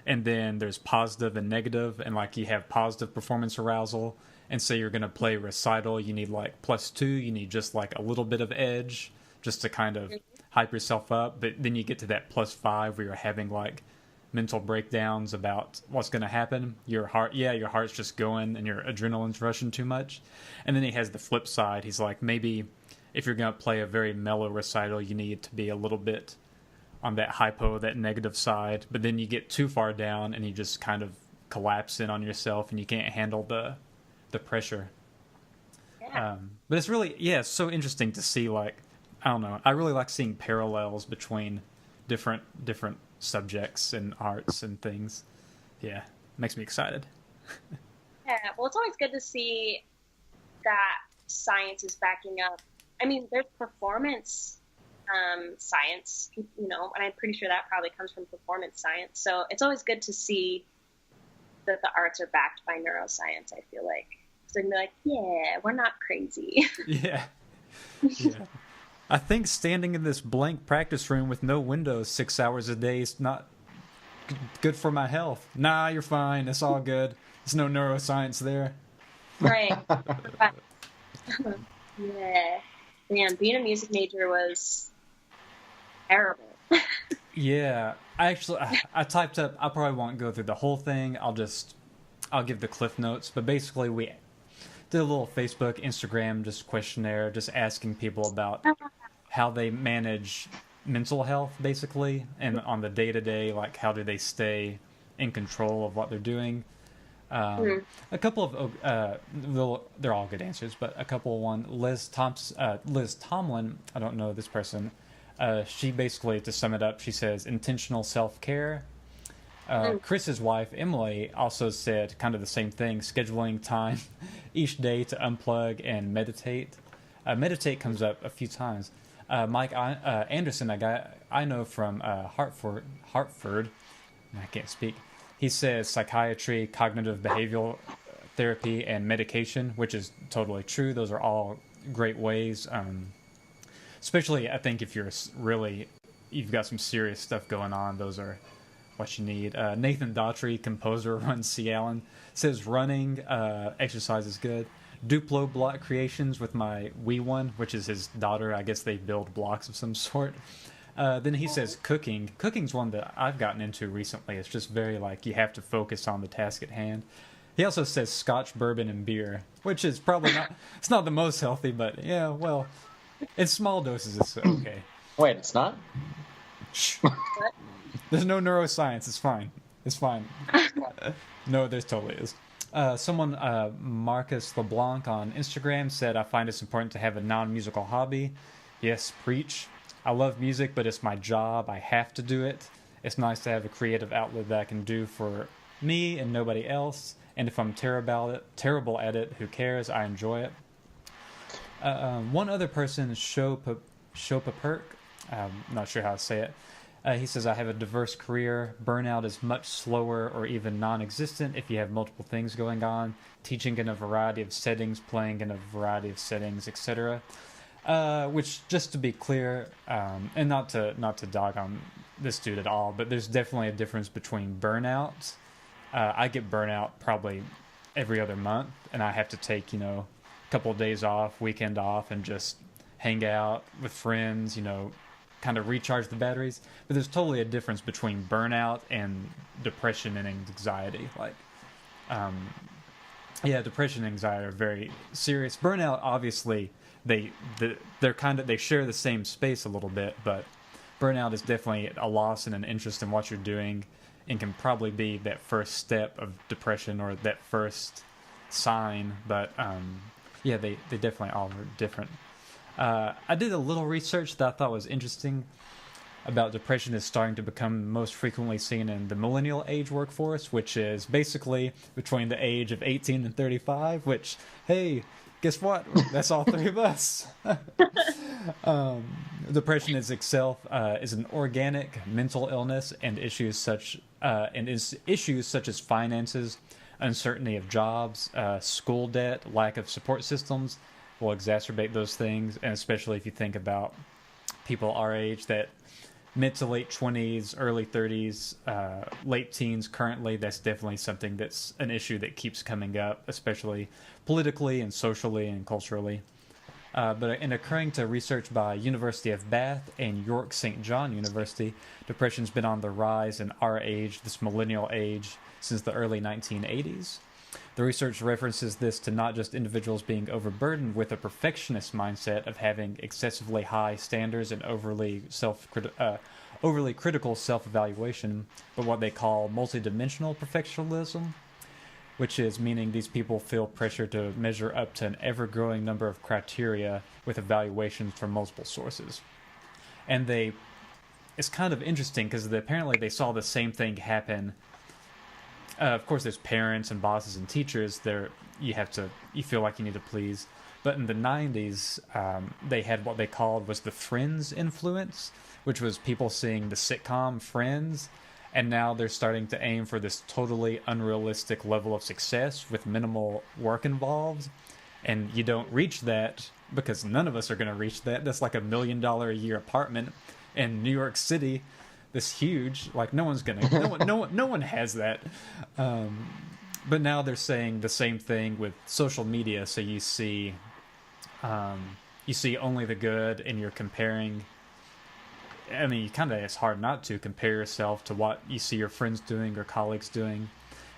And then there's positive and negative, and, like, you have positive performance arousal. And say you're going to play recital, you need, like, +2, you need just, like, a little bit of edge just to kind of hype yourself up. But then you get to that +5 where you're having, like, mental breakdowns about what's going to happen. Your heart's just going and your adrenaline's rushing too much. And then he has the flip side. He's like, maybe if you're going to play a very mellow recital, you need to be a little bit on that that negative side. But then you get too far down and you just kind of collapse in on yourself and you can't handle the pressure. Yeah. But it's really, it's so interesting to see, like, I don't know, I really like seeing parallels between different subjects and arts and things. Yeah, makes me excited. Yeah, well, it's always good to see that science is backing up. I mean, there's performance science, you know, and I'm pretty sure that probably comes from performance science. So it's always good to see that the arts are backed by neuroscience, I feel like. So they're like, yeah, we're not crazy. Yeah. I think standing in this blank practice room with no windows 6 hours a day is not good for my health. Nah, you're fine. It's all good. There's no neuroscience there. Right. Yeah. Man, being a music major was terrible. Yeah. I typed up, I probably won't go through the whole thing. I'll give the cliff notes. But basically we did a little Facebook, Instagram, just questionnaire, just asking people about how they manage mental health, basically, and on the day-to-day, like, how do they stay in control of what they're doing. A couple of, they're all good answers, but a couple, Liz Tomlin, I don't know this person, she basically, to sum it up, she says intentional self-care, Chris's wife, Emily, also said kind of the same thing, scheduling time each day to unplug and meditate. Meditate comes up a few times. Mike Anderson, a guy I know from Hartford, I can't speak. He says psychiatry, cognitive behavioral therapy, and medication, which is totally true. Those are all great ways. Especially, I think, if you've got some serious stuff going on, those are what you need. Nathan Daughtry, composer, runs C. Allen, says running, exercise is good. Duplo block creations with my wee one, which is his daughter. I guess they build blocks of some sort. Then he says cooking. Cooking's one that I've gotten into recently. It's just very you have to focus on the task at hand. He also says scotch, bourbon, and beer, which is probably it's not the most healthy, but yeah, well, in small doses it's okay. Wait, it's not? There's no neuroscience. It's fine. It's fine. No, there totally is. Someone, Marcus LeBlanc on Instagram, said, I find it's important to have a non-musical hobby. Yes, preach. I love music, but it's my job. I have to do it. It's nice to have a creative outlet that I can do for me and nobody else. And if I'm terrible at it, who cares? I enjoy it. One other person, Shopa I'm not sure how to say it. He says, I have a diverse career. Burnout is much slower or even non-existent if you have multiple things going on. Teaching in a variety of settings, playing in a variety of settings, etc. Which, just to be clear, and not to dog on this dude at all, but there's definitely a difference between burnout. I get burnout probably every other month, and I have to take, a couple of days off, weekend off, and just hang out with friends, kind of recharge the batteries. But there's totally a difference between burnout and depression and anxiety. Depression and anxiety are very serious. Burnout, obviously, they share the same space a little bit, but burnout is definitely a loss in an interest in what you're doing, and can probably be that first step of depression or that first sign. But they definitely all are different. I did a little research that I thought was interesting about depression is starting to become most frequently seen in the millennial age workforce, which is basically between the age of 18 and 35, which, hey, guess what? That's all three of us. Depression itself is an organic mental illness, and issues such as finances, uncertainty of jobs, school debt, lack of support systems will exacerbate those things. And especially if you think about people our age, that mid to late 20s, early 30s, late teens currently, that's definitely something that's an issue that keeps coming up, especially politically and socially and culturally. But in according to research by University of Bath and York St. John University, depression's been on the rise in our age, this millennial age, since the early 1980s. The research references this to not just individuals being overburdened with a perfectionist mindset of having excessively high standards and overly critical self-evaluation, but what they call multidimensional perfectionism, which is meaning these people feel pressure to measure up to an ever-growing number of criteria with evaluations from multiple sources. And it's kind of interesting because apparently they saw the same thing happen. Of course, there's parents and bosses and teachers. You feel like you need to please. But in the 90s, they had what they called was the Friends influence, which was people seeing the sitcom Friends. And now they're starting to aim for this totally unrealistic level of success with minimal work involved. And you don't reach that because none of us are going to reach that. That's like $1 million a year apartment in New York City. This huge, no one's gonna, no one has that. But now they're saying the same thing with social media. So you see only the good, and you're comparing. I mean, it's hard not to compare yourself to what you see your friends doing or colleagues doing.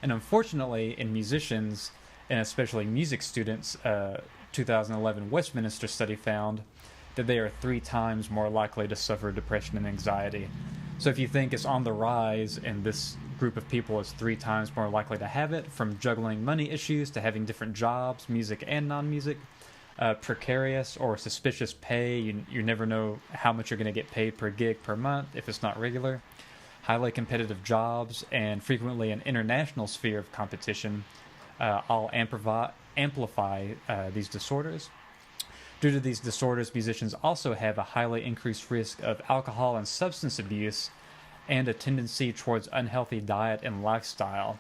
And unfortunately, in musicians, and especially music students, 2011 Westminster study found that they are 3 times more likely to suffer depression and anxiety. So if you think it's on the rise, and this group of people is 3 times more likely to have it, from juggling money issues to having different jobs, music and non-music, precarious or suspicious pay, you never know how much you're going to get paid per gig per month if it's not regular, highly competitive jobs, and frequently an international sphere of competition all amplify these disorders. Due to these disorders, musicians also have a highly increased risk of alcohol and substance abuse and a tendency towards unhealthy diet and lifestyle.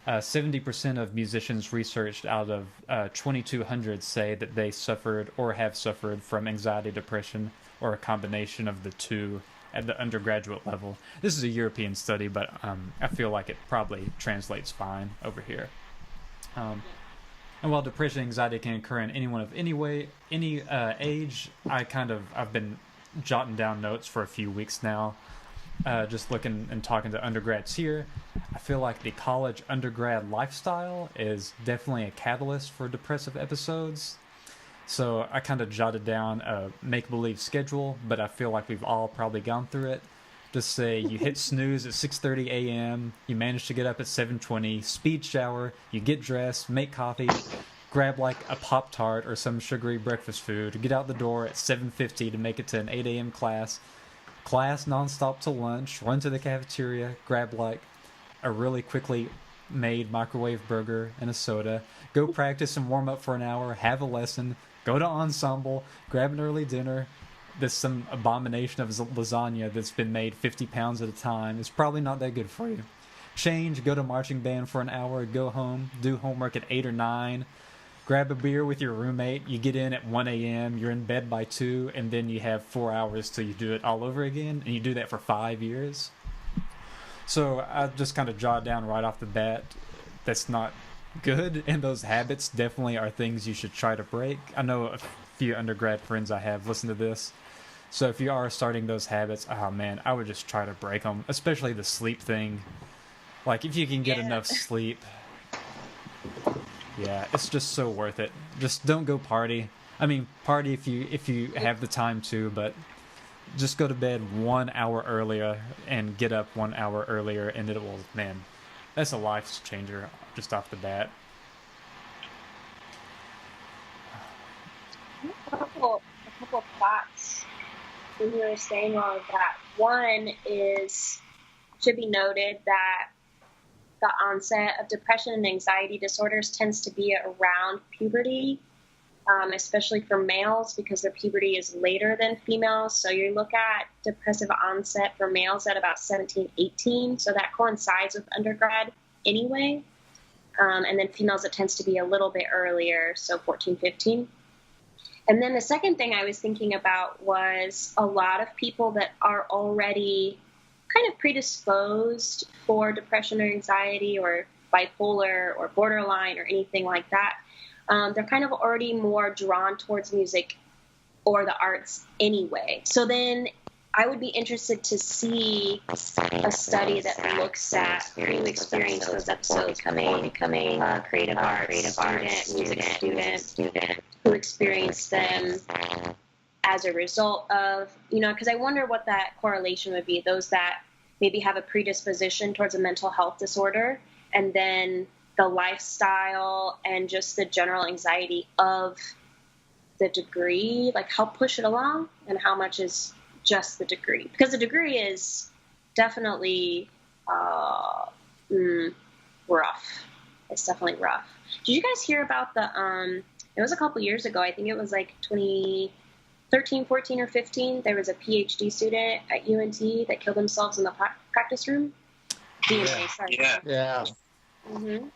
70% of musicians researched out of 2,200 say that they suffered or have suffered from anxiety, depression, or a combination of the two at the undergraduate level. This is a European study, but I feel like it probably translates fine over here. And while depression and anxiety can occur in anyone of any age, I've been jotting down notes for a few weeks now, just looking and talking to undergrads here. I feel like the college undergrad lifestyle is definitely a catalyst for depressive episodes. So I kind of jotted down a make-believe schedule, but I feel like we've all probably gone through it. Just say you hit snooze at 6:30 a.m., you manage to get up at 7:20, speed shower, you get dressed, make coffee, grab like a Pop-Tart or some sugary breakfast food, get out the door at 7:50 to make it to an 8 a.m. class nonstop to lunch, run to the cafeteria, grab like a really quickly made microwave burger and a soda, go practice and warm up for an hour, have a lesson, go to ensemble, grab an early dinner. There's some abomination of lasagna that's been made 50 pounds at a time. It's probably not that good for you. Change, go to marching band for an hour, go home, do homework at 8 or 9, grab a beer with your roommate, you get in at 1 a.m., you're in bed by 2, and then you have 4 hours till you do it all over again, and you do that for 5 years. So I just kind of jot down right off the bat, that's not good, and those habits definitely are things you should try to break. I know a few undergrad friends I have listen to this, so if you are starting those habits, oh man, I would just try to break them, especially the sleep thing. Like, if you can get enough sleep, yeah, it's just so worth it. Just don't go party. I mean, party if you have the time to, but just go to bed 1 hour earlier and get up 1 hour earlier, and it will, man, that's a life changer just off the bat. A couple of thoughts when you were saying all of that. One is, should be noted that the onset of depression and anxiety disorders tends to be around puberty, especially for males, because their puberty is later than females. So you look at depressive onset for males at about 17, 18. So that coincides with undergrad anyway. And then females, it tends to be a little bit earlier, so 14, 15. And then the second thing I was thinking about was a lot of people that are already kind of predisposed for depression or anxiety or bipolar or borderline or anything like that. They're kind of already more drawn towards music or the arts anyway. So then I would be interested to see a study that looks at who experienced those episodes becoming creative arts student, who experienced them as a result of, because I wonder what that correlation would be. Those that maybe have a predisposition towards a mental health disorder, and then the lifestyle and just the general anxiety of the degree, like how push it along and how much is just the degree. Because the degree is definitely rough. It's definitely rough. Did you guys hear about it was a couple years ago, I think it was like 2013, 14, or 15, there was a PhD student at UNT that killed themselves in the practice room. Yeah. Mm-hmm.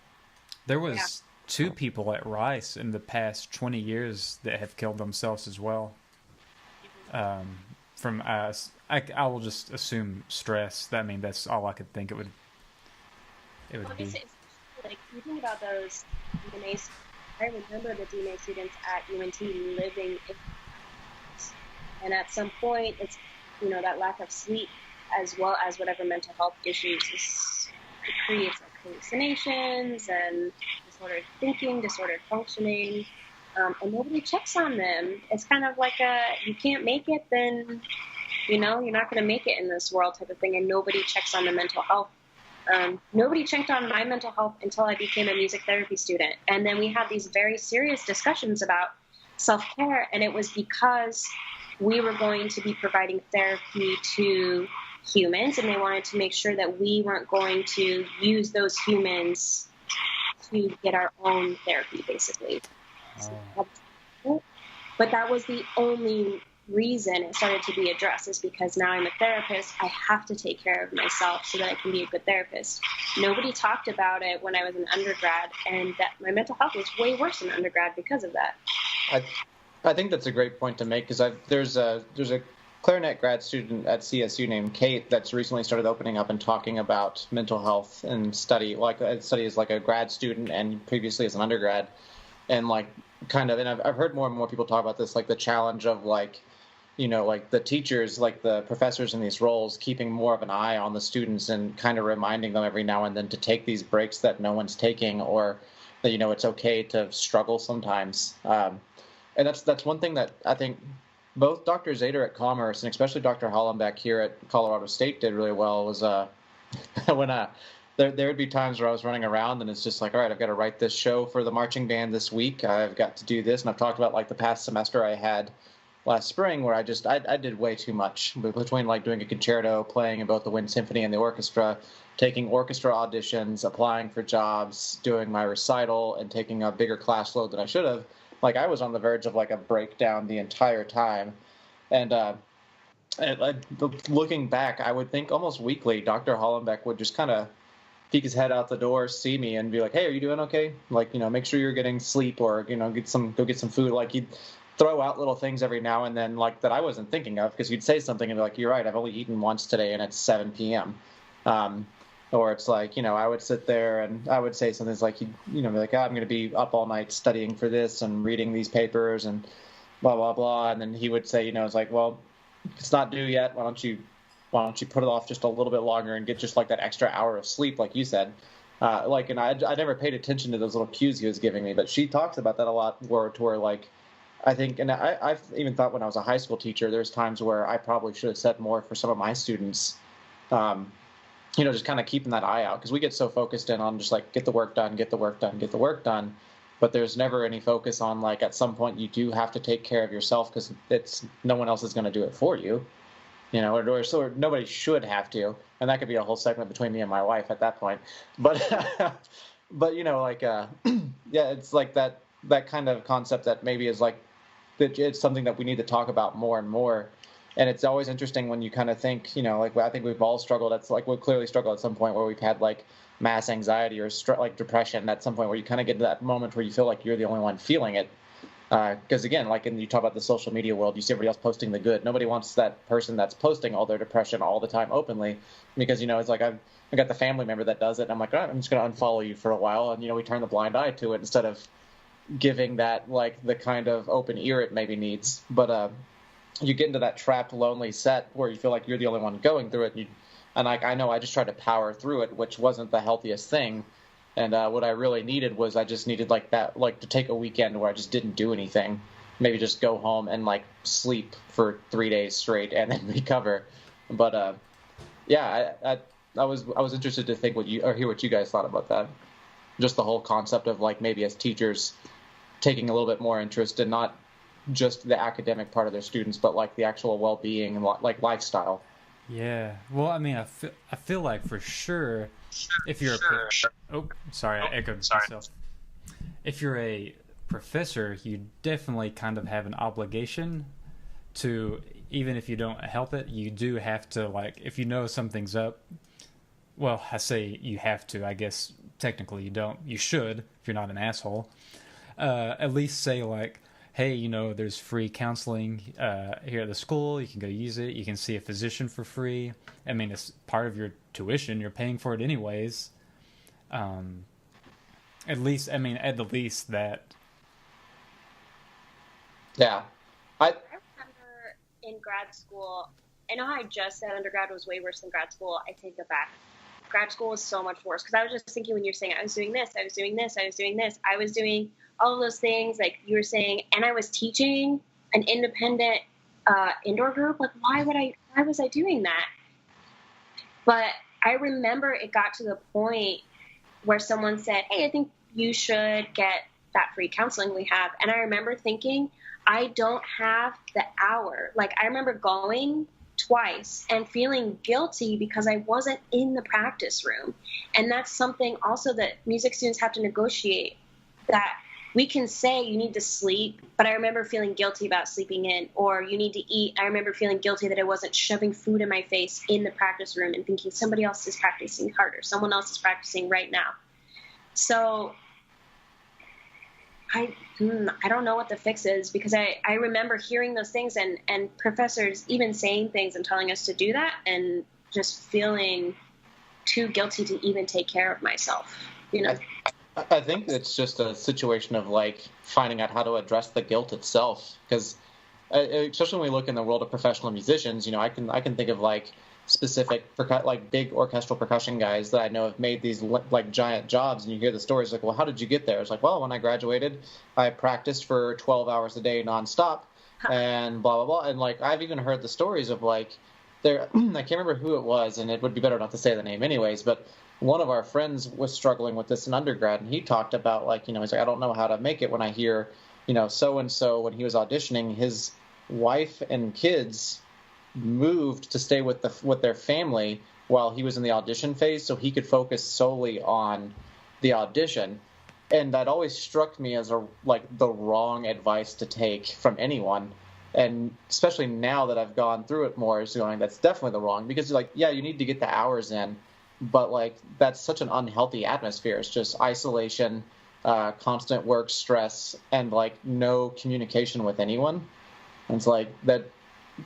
There was 2 people at Rice in the past 20 years that have killed themselves as well. From us, I will just assume stress. I mean, that's all I could think it would be. Like, you think about those DNA. I remember the DNA students at UNT living in, and at some point, it's that lack of sleep as well as whatever mental health issues it creates, like hallucinations and disordered thinking, disordered functioning. And nobody checks on them. It's kind of like you can't make it, then, you're not going to make it in this world type of thing, and nobody checks on the mental health. Nobody checked on my mental health until I became a music therapy student. And then we had these very serious discussions about self-care, and it was because we were going to be providing therapy to humans, and they wanted to make sure that we weren't going to use those humans to get our own therapy, basically. Oh. But that was the only reason it started to be addressed, is because now I'm a therapist. I have to take care of myself so that I can be a good therapist. Nobody talked about it when I was an undergrad, and that my mental health was way worse in undergrad because of that. I think that's a great point to make, because there's a clarinet grad student at CSU named Kate that's recently started opening up and talking about mental health and study as like a grad student and previously as an undergrad, and like kind of, and I've heard more and more people talk about this, like the challenge of like, you know, like the teachers, like the professors in these roles, keeping more of an eye on the students and kind of reminding them every now and then to take these breaks that no one's taking, or that, you know, it's okay to struggle sometimes. And that's one thing that I think both Dr. Zader at Commerce and especially Dr. Hollenbeck here at Colorado State did really well, was when there would be times where I was running around and it's just like, all right, I've got to write this show for the marching band this week. I've got to do this. And I've talked about like the past semester I had last spring where I did way too much between like doing a concerto, playing in both the wind symphony and the orchestra, taking orchestra auditions, applying for jobs, doing my recital, and taking a bigger class load than I should have. Like I was on the verge of like a breakdown the entire time. And looking back, I would think almost weekly, Dr. Hollenbeck would just kind of peek his head out the door, see me, and be like, "Hey, are you doing okay? Like, you know, make sure you're getting sleep, or, you know, go get some food." Like he'd throw out little things every now and then, like that I wasn't thinking of, because he'd say something and be like, "You're right, I've only eaten once today, and it's 7 p.m." Or it's like, you know, I would sit there and I would say something like, you know, be like, "Oh, I'm going to be up all night studying for this and reading these papers and blah, blah, blah." And then he would say, you know, it's like, "Well, it's not due yet. Why don't you put it off just a little bit longer and get just like that extra hour of sleep," like you said. And I never paid attention to those little cues he was giving me, but she talks about that a lot, to where like, I think, and I've even thought when I was a high school teacher, there's times where I probably should have said more for some of my students, you know, just kind of keeping that eye out, because we get so focused in on just like, get the work done, get the work done, get the work done. But there's never any focus on like, at some point you do have to take care of yourself, because no one else is going to do it for you, you know, or nobody should have to. And that could be a whole segment between me and my wife at that point. But, but you know, like, yeah, it's like that kind of concept that maybe is like, that it's something that we need to talk about more and more. And it's always interesting when you kind of think, you know, like, I think we've all struggled. It's like we've clearly struggled at some point where we've had like mass anxiety or like depression, at some point where you kind of get to that moment where you feel like you're the only one feeling it. Because again, like, and you talk about the social media world, you see everybody else posting the good. Nobody wants that person that's posting all their depression all the time openly, because, you know, it's like I got the family member that does it, and I'm like, all right, I'm just going to unfollow you for a while, and, you know, we turn the blind eye to it instead of giving that like the kind of open ear it maybe needs. But you get into that trapped, lonely set where you feel like you're the only one going through it, and like, I know I just tried to power through it, which wasn't the healthiest thing. And what I really needed was, I just needed like that, like to take a weekend where I just didn't do anything, maybe just go home and like sleep for 3 days straight and then recover. But yeah, I was interested to think hear what you guys thought about that. Just the whole concept of like, maybe as teachers taking a little bit more interest in not just the academic part of their students, but like the actual well-being and like lifestyle. Yeah. Well, I mean, I feel like for sure, if you're I echoed myself. If you're a professor, you definitely kind of have an obligation to, even if you don't help it, you do have to, like, if you know something's up, well, I say you have to, I guess technically you don't, you should, if you're not an asshole, at least say like, hey, you know, there's free counseling here at the school. You can go use it. You can see a physician for free. I mean, it's part of your tuition. You're paying for it anyways. At the least that. Yeah. I remember in grad school, I know how I just said undergrad was way worse than grad school. I take it back. Grad school was so much worse, because I was just thinking, when you're saying I was doing this, I was doing this, I was doing this, I was doing all of those things like you were saying, and I was teaching an independent indoor group. Like, why was I doing that? But I remember it got to the point where someone said, hey, I think you should get that free counseling we have. And I remember thinking, I don't have the hour. Like, I remember going twice and feeling guilty because I wasn't in the practice room. And that's something also that music students have to negotiate, that we can say you need to sleep, but I remember feeling guilty about sleeping in, or you need to eat. I remember feeling guilty that I wasn't shoving food in my face in the practice room and thinking somebody else is practicing harder. Someone else is practicing right now. So I don't know what the fix is, because I remember hearing those things and professors even saying things and telling us to do that and just feeling too guilty to even take care of myself, you know? I think it's just a situation of like finding out how to address the guilt itself, because especially when we look in the world of professional musicians, you know, I can think of like specific like big orchestral percussion guys that I know have made these like giant jobs, and you hear the stories like, well, how did you get there? It's like, well, when I graduated, I practiced for 12 hours a day nonstop, and blah blah blah. And like I've even heard the stories of like I can't remember who it was, and it would be better not to say the name anyways, but one of our friends was struggling with this in undergrad, and he talked about like, you know, he's like, I don't know how to make it when I hear, you know, so and so when he was auditioning, his wife and kids moved to stay with their family while he was in the audition phase, so he could focus solely on the audition. And that always struck me as the wrong advice to take from anyone. And especially now that I've gone through it more, is going, that's definitely the wrong, because like, yeah, you need to get the hours in, but like that's such an unhealthy atmosphere. It's just isolation, constant work stress, and like no communication with anyone. And it's like that.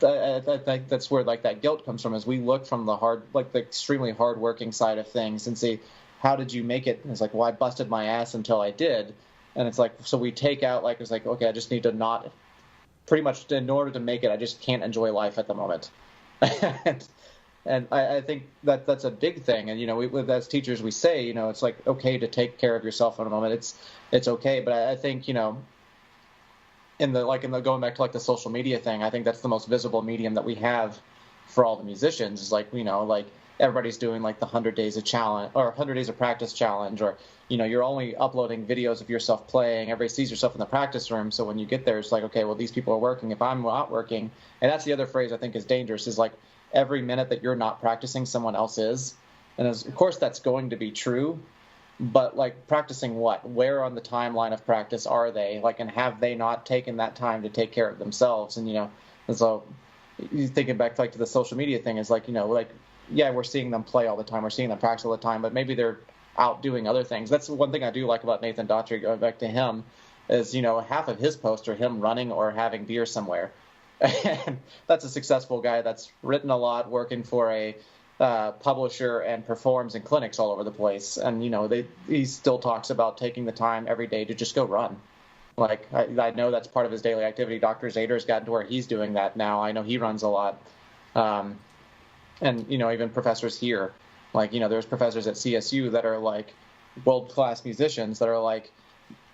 I think that's where like that guilt comes from, is we look from the extremely hardworking side of things and say, how did you make it? And it's like, well, I busted my ass until I did. And it's like, so we take out like, it's like, okay, I just need to not, pretty much in order to make it, I just can't enjoy life at the moment. And I think that's a big thing. And, you know, as teachers, we say, you know, it's like, okay to take care of yourself in a moment. It's okay. But I think, you know, in the going back to like the social media thing, I think that's the most visible medium that we have for all the musicians, is like, you know, like everybody's doing like the 100 days of challenge or 100 days of practice challenge, or, you know, you're only uploading videos of yourself playing. Everybody sees yourself in the practice room. So when you get there, it's like, okay, well, these people are working. If I'm not working, and that's the other phrase I think is dangerous, is like every minute that you're not practicing, someone else is. And of course that's going to be true, but like practicing what? Where on the timeline of practice are they? Like, and have they not taken that time to take care of themselves? And, you know, and so you thinking back to like to the social media thing, is like, you know, like, yeah, we're seeing them play all the time, we're seeing them practice all the time, but maybe they're out doing other things. That's one thing I do like about Nathan Daughtry, going back to him, is, you know, half of his posts are him running or having beer somewhere. And that's a successful guy that's written a lot, working for a publisher, and performs in clinics all over the place. And, you know, he still talks about taking the time every day to just go run. Like, I know that's part of his daily activity. Dr. Zader's gotten to where he's doing that now. I know he runs a lot. And, you know, even professors here, like, you know, there's professors at CSU that are like world-class musicians that are like,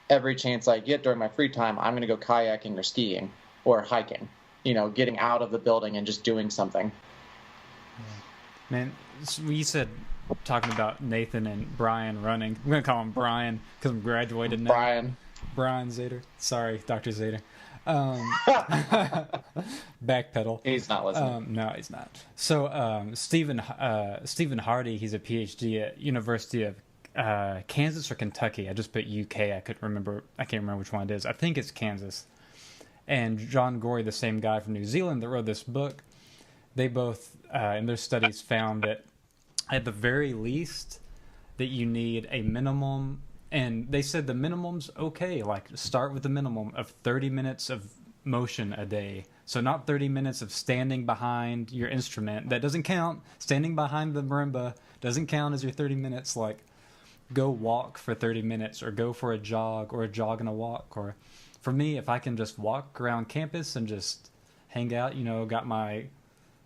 every chance I get during my free time, I'm going to go kayaking or skiing or hiking. You know, getting out of the building and just doing something. Man, you said, talking about Nathan and Brian running. I'm going to call him Brian because I'm graduated now. Brian Zader. Sorry, Dr. Zader. Backpedal. He's not listening. No, he's not. So Stephen Hardy, he's a PhD at University of Kansas or Kentucky. I just put UK. I can't remember which one it is. I think it's Kansas. And John Gorey, the same guy from New Zealand that wrote this book, they both, in their studies, found that at the very least that you need a minimum, and they said the minimum's okay, like start with the minimum of 30 minutes of motion a day. So not 30 minutes of standing behind your instrument. That doesn't count. Standing behind the marimba doesn't count as your 30 minutes. Like, go walk for 30 minutes, or go for a jog, or a jog and a walk, or... For me, if I can just walk around campus and just hang out, you know, got my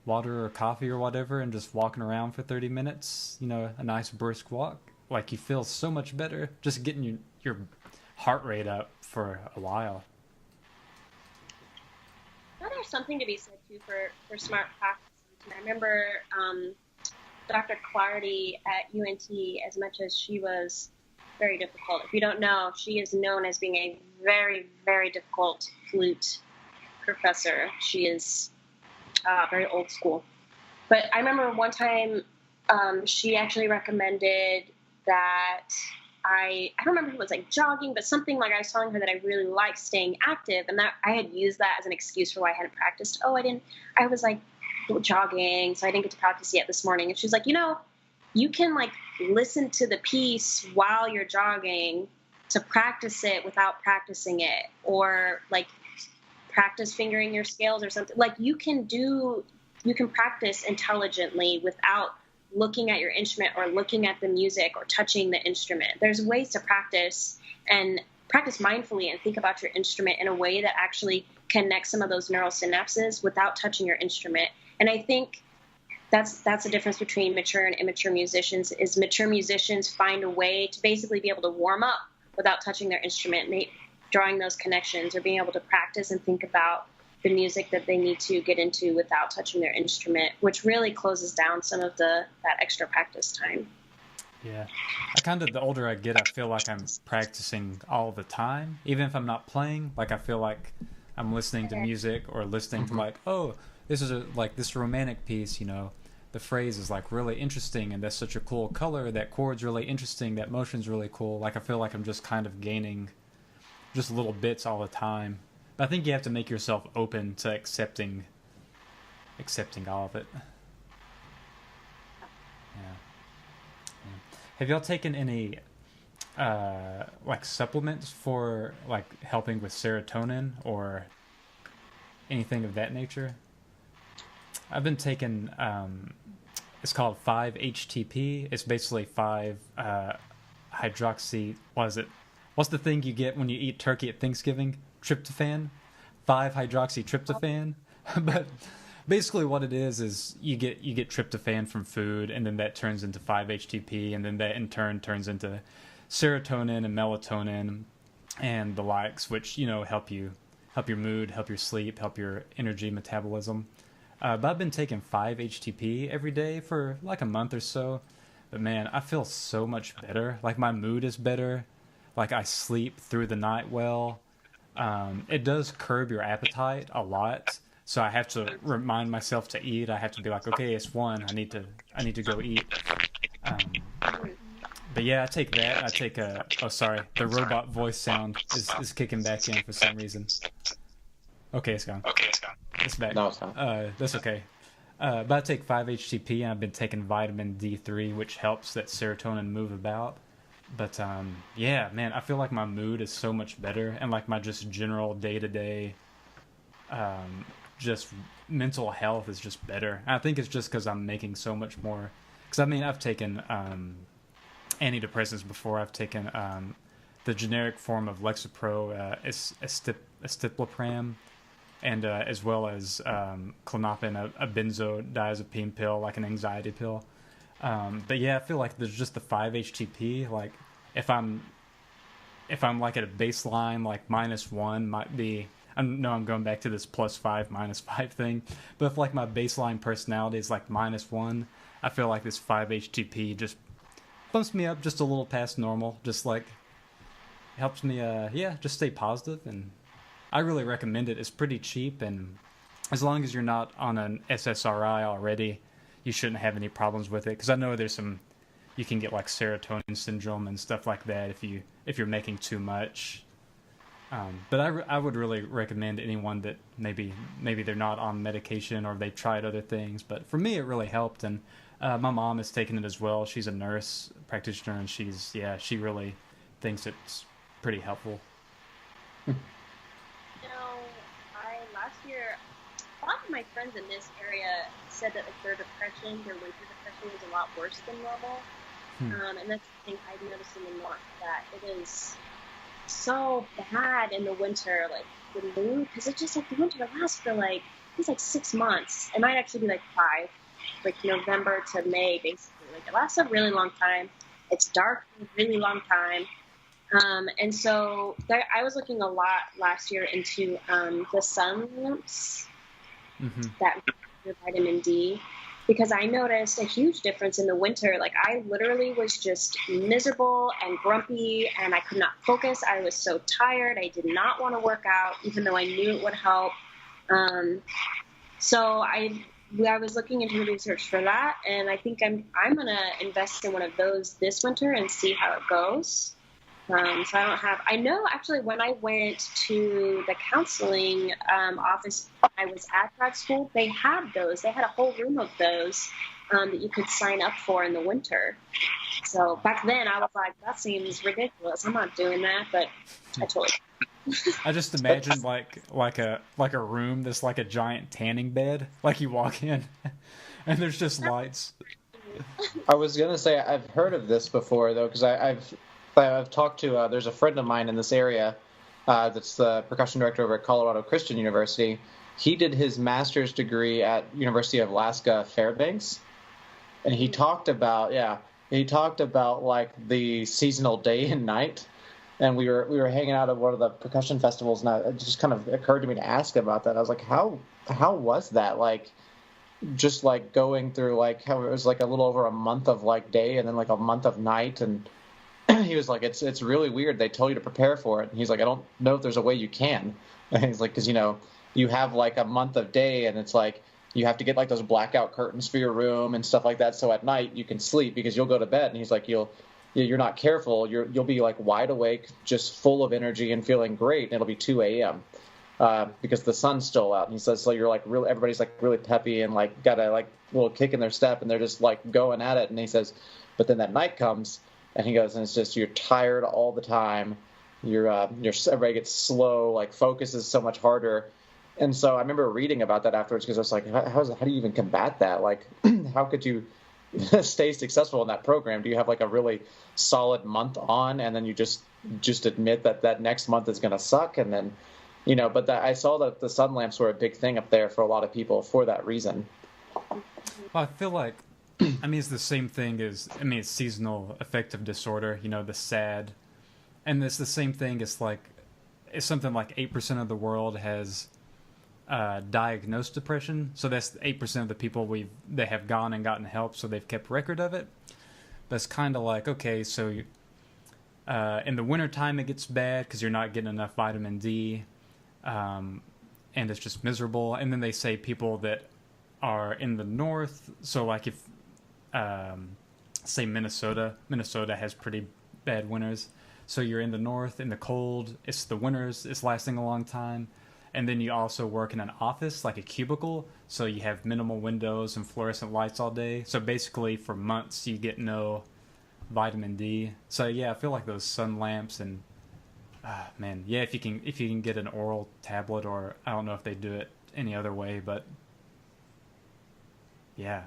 water or coffee or whatever, and just walking around for 30 minutes, you know, a nice brisk walk, like, you feel so much better just getting your heart rate up for a while. Well, there's something to be said, too, for smart practices. And I remember Dr. Clardy at UNT, as much as she was very difficult. If you don't know, she is known as being a very, very difficult flute professor. She is very old school. But I remember one time she actually recommended that I don't remember if it was like jogging, but something like I was telling her that I really like staying active, and that I had used that as an excuse for why I hadn't practiced. I was like jogging, so I didn't get to practice yet this morning. And she's like, you can like listen to the piece while you're jogging to practice it without practicing it, or like practice fingering your scales or something. Like you can practice intelligently without looking at your instrument or looking at the music or touching the instrument. There's ways to practice and practice mindfully and think about your instrument in a way that actually connects some of those neural synapses without touching your instrument. And I think that's the difference between mature and immature musicians. Is mature musicians find a way to basically be able to warm up without touching their instrument, drawing those connections, or being able to practice and think about the music that they need to get into without touching their instrument, which really closes down some of that extra practice time. Yeah. The older I get, I feel like I'm practicing all the time. Even if I'm not playing, like I feel like I'm listening to music or listening to like, oh, this is this romantic piece, the phrase is like really interesting and that's such a cool color, that chord's really interesting, that motion's really cool. Like I feel like I'm just kind of gaining just little bits all the time. But I think you have to make yourself open to accepting all of it. Yeah. Have y'all taken any supplements for like helping with serotonin or anything of that nature? I've been taking it's called 5-HTP. It's basically 5 hydroxy. What is it? What's the thing you get when you eat turkey at Thanksgiving? Tryptophan. 5-hydroxytryptophan. But basically what it is you get tryptophan from food, and then that turns into 5-HTP, and then that in turn turns into serotonin and melatonin and the likes, which help your mood, help your sleep, help your energy metabolism. But I've been taking 5-HTP every day for like a month or so. But man, I feel so much better. Like my mood is better. Like I sleep through the night well. It does curb your appetite a lot. So I have to remind myself to eat. I have to be like, okay, it's 1. I need to go eat. But yeah, I take that. I take the robot voice sound is kicking back in for some reason. Okay, it's gone. It's back. No, it's not. That's okay. But I take 5-HTP, and I've been taking vitamin D3, which helps that serotonin move about. But yeah, man, I feel like my mood is so much better, and like my just general day-to-day just mental health is just better. I think it's just because I'm making so much more. Because I've taken antidepressants before. I've taken the generic form of Lexapro, escitalopram, and as well as Klonopin, a benzodiazepine pill, like an anxiety pill. But yeah, I feel like there's just the 5-HTP. Like if I'm like at a baseline, like -1 might be. I know I'm going back to this +5, -5 thing. But if like my baseline personality is like -1, I feel like this 5-HTP just bumps me up just a little past normal. Just like helps me, just stay positive. And I really recommend it. It's pretty cheap, and as long as you're not on an SSRI already, you shouldn't have any problems with it. Because I know you can get like serotonin syndrome and stuff like that if you're making too much. But I would really recommend anyone that maybe they're not on medication or they've tried other things. But for me, it really helped, and my mom has taken it as well. She's a nurse practitioner, and she really thinks it's pretty helpful. Last year, a lot of my friends in this area said that their winter depression was a lot worse than normal. And that's the thing I've noticed in the north, that it is so bad in the winter, like the mood, because it's just like the winter lasts for it's like 6 months. It might actually be like 5, like November to May, basically. Like it lasts a really long time. It's dark for a really long time. And so I was looking a lot last year into the sun lamps that give vitamin D, because I noticed a huge difference in the winter. Like I literally was just miserable and grumpy, and I could not focus. I was so tired. I did not want to work out, even though I knew it would help. So I was looking into the research for that, and I think I'm gonna invest in one of those this winter and see how it goes. So I know actually when I went to the counseling office when I was at grad school, they had those. They had a whole room of those that you could sign up for in the winter. So back then I was like, that seems ridiculous. I'm not doing that, but I totally. I just imagine like a room that's like a giant tanning bed. Like you walk in, and there's just lights. I was gonna say I've heard of this before though, because I've talked to there's a friend of mine in this area that's the percussion director over at Colorado Christian University. He did his master's degree at University of Alaska Fairbanks, and he talked about like the seasonal day and night. And we were hanging out at one of the percussion festivals, and it just kind of occurred to me to ask about that. I was like, how was that? Like, just like going through like how it was like a little over a month of like day and then like a month of night. And he was like, it's really weird. They tell you to prepare for it. And he's like, I don't know if there's a way you can. And he's like, because you have like a month of day, and it's like you have to get like those blackout curtains for your room and stuff like that. So at night you can sleep because you'll go to bed. And he's like, you're not careful, you'll be like wide awake, just full of energy and feeling great, and it'll be 2 a.m. Because the sun's still out. And he says, so you're like really, everybody's like really peppy and like got a like little kick in their step, and they're just like going at it. And he says, but then that night comes, and he goes, and it's just you're tired all the time. Everybody gets slow, like focus is so much harder. And so I remember reading about that afterwards, because I was like, how do you even combat that? Like, how could you stay successful in that program? Do you have like a really solid month on, and then you just admit that next month is going to suck? And then, but I saw that the sun lamps were a big thing up there for a lot of people for that reason. Well, I feel like, it's the same thing as, it's seasonal affective disorder, the SAD. And it's the same thing as like, it's something like 8% of the world has diagnosed depression. So that's 8% of the people they have gone and gotten help, so they've kept record of it. But it's kind of like, okay, so in the wintertime it gets bad because you're not getting enough vitamin D, and it's just miserable. And then they say people that are in the north, so like if, say Minnesota has pretty bad winters. So you're in the north, in the cold, it's the winters, it's lasting a long time. And then you also work in an office, like a cubicle, so you have minimal windows and fluorescent lights all day. So basically, for months, you get no vitamin D. So yeah, I feel like those sun lamps and, if you can get an oral tablet, or I don't know if they do it any other way, but yeah.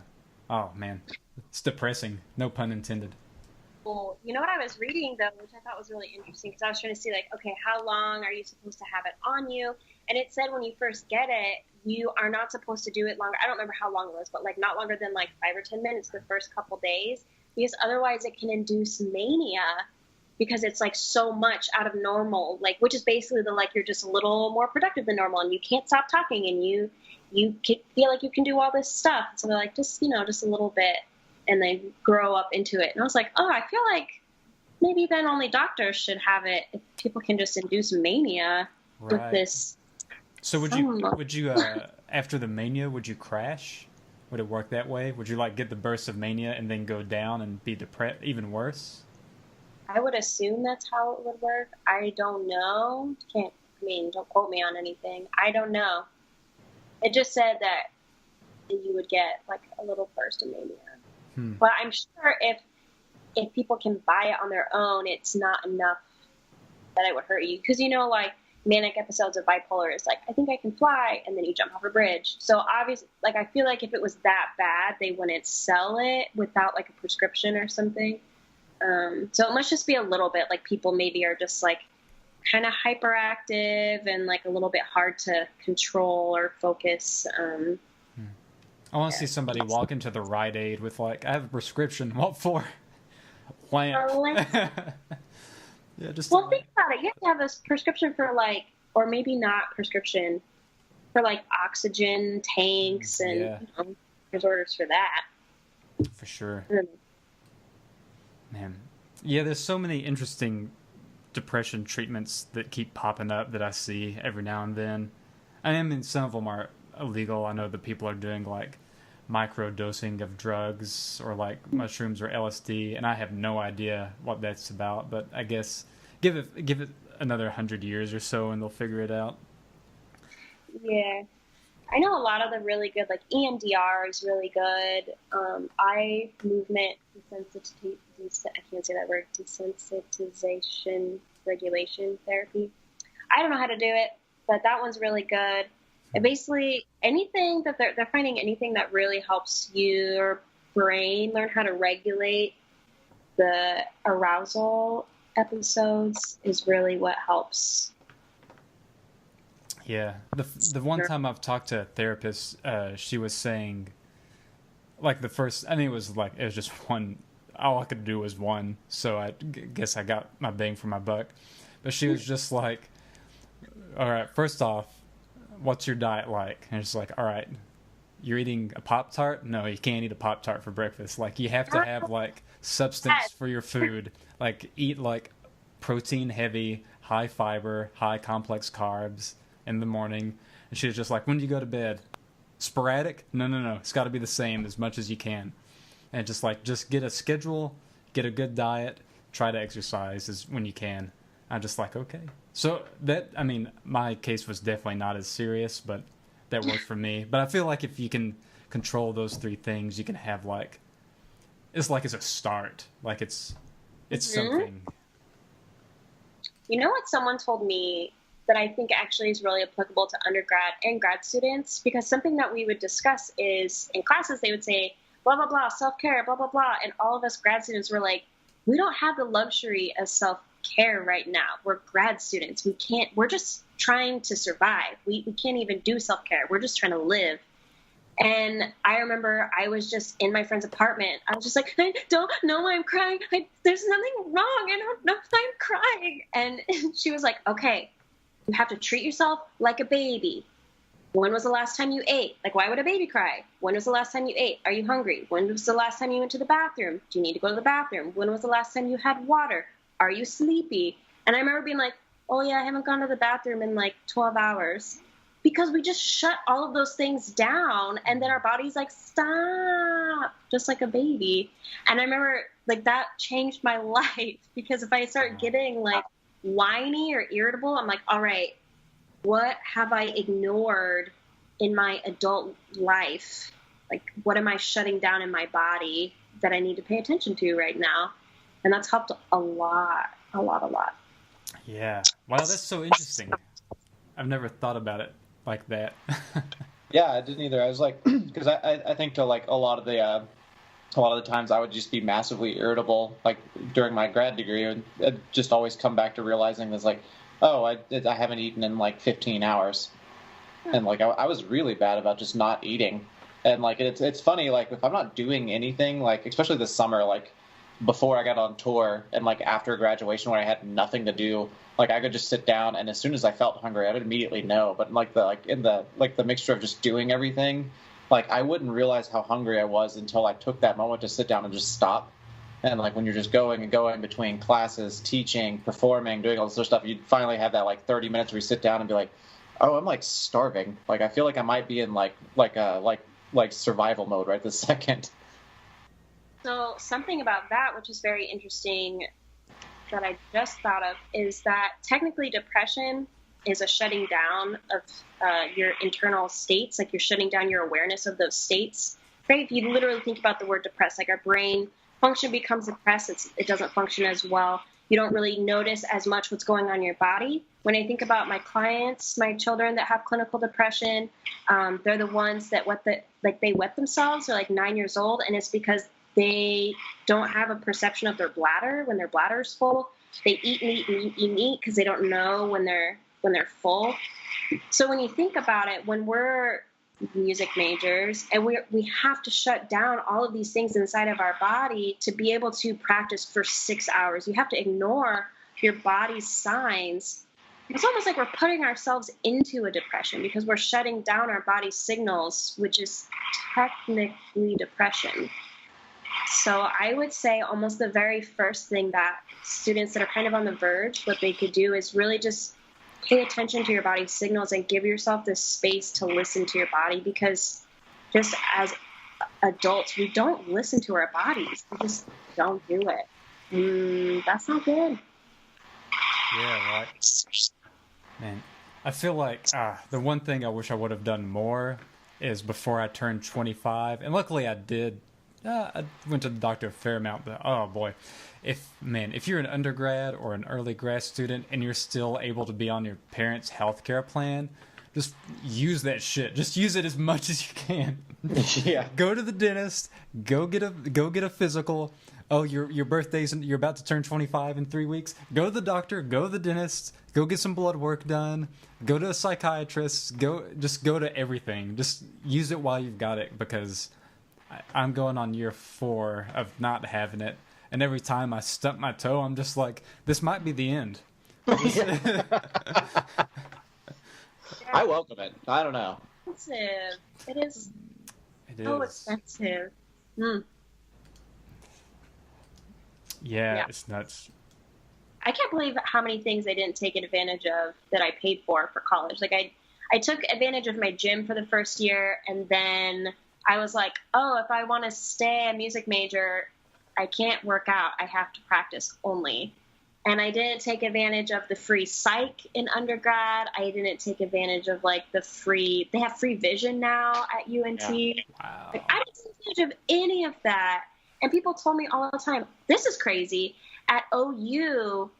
Oh man, it's depressing. No pun intended. Well, you know what I was reading though, which I thought was really interesting, because I was trying to see like, okay, how long are you supposed to have it on you? And it said when you first get it, you are not supposed to do it longer. I don't remember how long it was, but like not longer than like 5 or 10 minutes the first couple days, because otherwise it can induce mania, because it's like so much out of normal, like, which is basically you're just a little more productive than normal, and you can't stop talking, and you feel like you can do all this stuff. So they're like, just a little bit, and they grow up into it. And I was like, oh, I feel like maybe then only doctors should have it, if people can just induce mania with this. So would you after the mania, would you crash? Would it work that way? Would you like get the burst of mania and then go down and be depressed, even worse? I would assume that's how it would work. I don't know. Don't quote me on anything. I don't know. It just said that you would get like a little burst of mania. But I'm sure if people can buy it on their own, it's not enough that it would hurt you. Because, like manic episodes of bipolar is like, I think I can fly, and then you jump off a bridge. So obviously, like, I feel like if it was that bad, they wouldn't sell it without like a prescription or something. So it must just be a little bit like people maybe are just like kind of hyperactive and like a little bit hard to control or focus. I want to see somebody walk into the Rite Aid with like, I have a prescription. What for? Lamp. Yeah, just well, think about it. You have to have a prescription for like, or maybe not prescription, for like oxygen tanks, and there's orders for that. For sure. Man. Yeah, there's so many interesting depression treatments that keep popping up that I see every now and then. Some of them are illegal. I know that people are doing like micro dosing of drugs or like mushrooms or LSD, and I have no idea what that's about. But I guess give it another 100 years or so, and they'll figure it out. Yeah. I know a lot of the really good, like EMDR is really good. Eye movement desensitization, I can't say that word, desensitization regulation therapy. I don't know how to do it, but that one's really good. And basically, anything that they're finding anything that really helps your brain learn how to regulate the arousal episodes is really what helps. Yeah, the one time I've talked to a therapist, she was saying, like the first, I think it was just one. All I could do was one, so I guess I got my bang for my buck. But she was just like, "All right, first off, what's your diet like?" And it's like, "All right, you're eating a Pop-Tart? No, you can't eat a Pop-Tart for breakfast. Like you have to have like substance for your food. Like eat like protein heavy, high fiber, high complex carbs." In the morning. And she was just like, "When do you go to bed? Sporadic? No. It's got to be the same as much as you can." And just get a schedule, get a good diet, try to exercise as when you can. I'm just like, okay. So that, I mean, my case was definitely not as serious, but that worked for me. But I feel like if you can control those three things, you can have it's a start. Like it's something. You know what someone told me that I think actually is really applicable to undergrad and grad students, because something that we would discuss is in classes, they would say, blah, blah, blah, self-care, blah, blah, blah. And all of us grad students were like, we don't have the luxury of self-care right now. We're grad students. We're just trying to survive. We can't even do self-care. We're just trying to live. And I remember I was just in my friend's apartment. I was just like, I don't know why I'm crying. There's nothing wrong. I don't know why I'm crying. And she was like, okay, you have to treat yourself like a baby. When was the last time you ate? Like, why would a baby cry? When was the last time you ate? Are you hungry? When was the last time you went to the bathroom? Do you need to go to the bathroom? When was the last time you had water? Are you sleepy? And I remember being like, oh yeah, I haven't gone to the bathroom in like 12 hours. Because we just shut all of those things down, and then our body's like, stop, just like a baby. And I remember like that changed my life, because if I start getting like whiny or irritable, I'm like, all right, what have I ignored in my adult life? Like, what am I shutting down in my body that I need to pay attention to right now? And that's helped a lot. Yeah. Wow, that's so interesting. I've never thought about it like that. Yeah, I didn't either. I was like, because I think to like a lot of the times I would just be massively irritable, like during my grad degree, and I'd just always come back to realizing there's like, oh, I haven't eaten in like 15 hours. And like I was really bad about just not eating. And like it's funny, like if I'm not doing anything, like especially this summer, like before I got on tour and like after graduation where I had nothing to do, like I could just sit down, and as soon as I felt hungry, I'd immediately know. But in the mixture of just doing everything, like I wouldn't realize how hungry I was until I took that moment to sit down and just stop. And like when you're just going and going between classes, teaching, performing, doing all this other stuff, you finally have that like 30 minutes where you sit down and be like, oh, I'm like starving. Like I feel like I might be in like survival mode right this second. So something about that, which is very interesting, that I just thought of, is that technically depression is a shutting down of your internal states. Like you're shutting down your awareness of those states. Right? If you literally think about the word depressed, like our brain function becomes depressed, it doesn't function as well. You don't really notice as much what's going on in your body. When I think about my clients, my children that have clinical depression, they're the ones that they wet themselves. They're like 9 years old, and it's because they don't have a perception of their bladder when their bladder is full. They eat because they don't know when they're full. So when you think about it, when we're music majors and we have to shut down all of these things inside of our body to be able to practice for 6 hours, you have to ignore your body's signs. It's almost like we're putting ourselves into a depression because we're shutting down our body's signals, which is technically depression. So I would say almost the very first thing that students that are kind of on the verge, what they could do is really just pay attention to your body's signals and give yourself the space to listen to your body, because just as adults, we don't listen to our bodies. We just don't do it. That's not good. Yeah, right. Man, I feel like the one thing I wish I would have done more is before I turned 25, and luckily I did. I went to the doctor a fair amount, but oh boy, if you're an undergrad or an early grad student and you're still able to be on your parents' healthcare plan, just use that shit. Just use it as much as you can. Yeah. Go to the dentist. Go get a physical. Oh, your birthday's you're about to turn 25 in 3 weeks. Go to the doctor. Go to the dentist. Go get some blood work done. Go to a psychiatrist. Go to everything. Just use it while you've got it, because I'm going on year 4 of not having it, and every time I stump my toe, I'm just like, this might be the end. I welcome it. I don't know. Expensive. It is. It so is expensive. Yeah, it's nuts. I can't believe how many things I didn't take advantage of that I paid for college. Like I took advantage of my gym for the first year, and then I was like, oh, if I want to stay a music major, I can't work out. I have to practice only. And I didn't take advantage of the free psych in undergrad. I didn't take advantage of like they have free vision now at UNT. Yeah. Wow. Like, I didn't take advantage of any of that. And people told me all the time, this is crazy. At OU,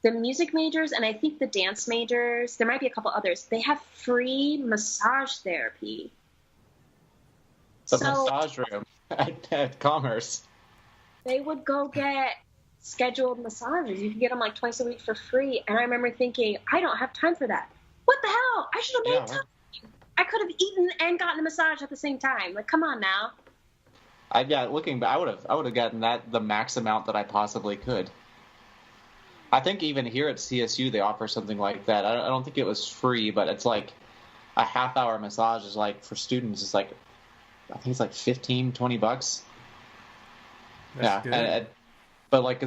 the music majors and I think the dance majors, there might be a couple others, they have free massage therapy. The massage room at Commerce. They would go get scheduled massages. You could get them like twice a week for free. And I remember thinking, I don't have time for that. What the hell? I should have made time. I could have eaten and gotten a massage at the same time. Like, come on now. Looking back, I would have gotten the max amount that I possibly could. I think even here at CSU they offer something like that. I don't think it was free, but it's like a half-hour massage is like for students. It's like I think it's like $15-20. That's good. But like,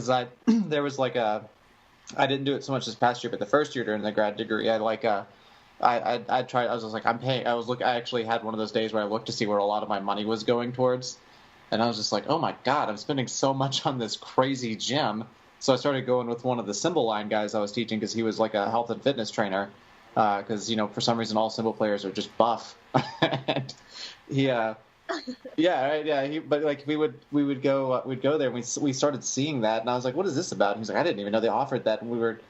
there was like I didn't do it so much this past year, but the first year during the grad degree, I tried. I was just like, I'm paying. I actually had one of those days where I looked to see where a lot of my money was going towards, and I was just like, oh my god, I'm spending so much on this crazy gym. So I started going with one of the cymbal line guys I was teaching, because he was like a health and fitness trainer. Because for some reason all cymbal players are just buff, and he. But like we would go there, and we started seeing that, and I was like, what is this about? And he's like, I didn't even know they offered that. And we were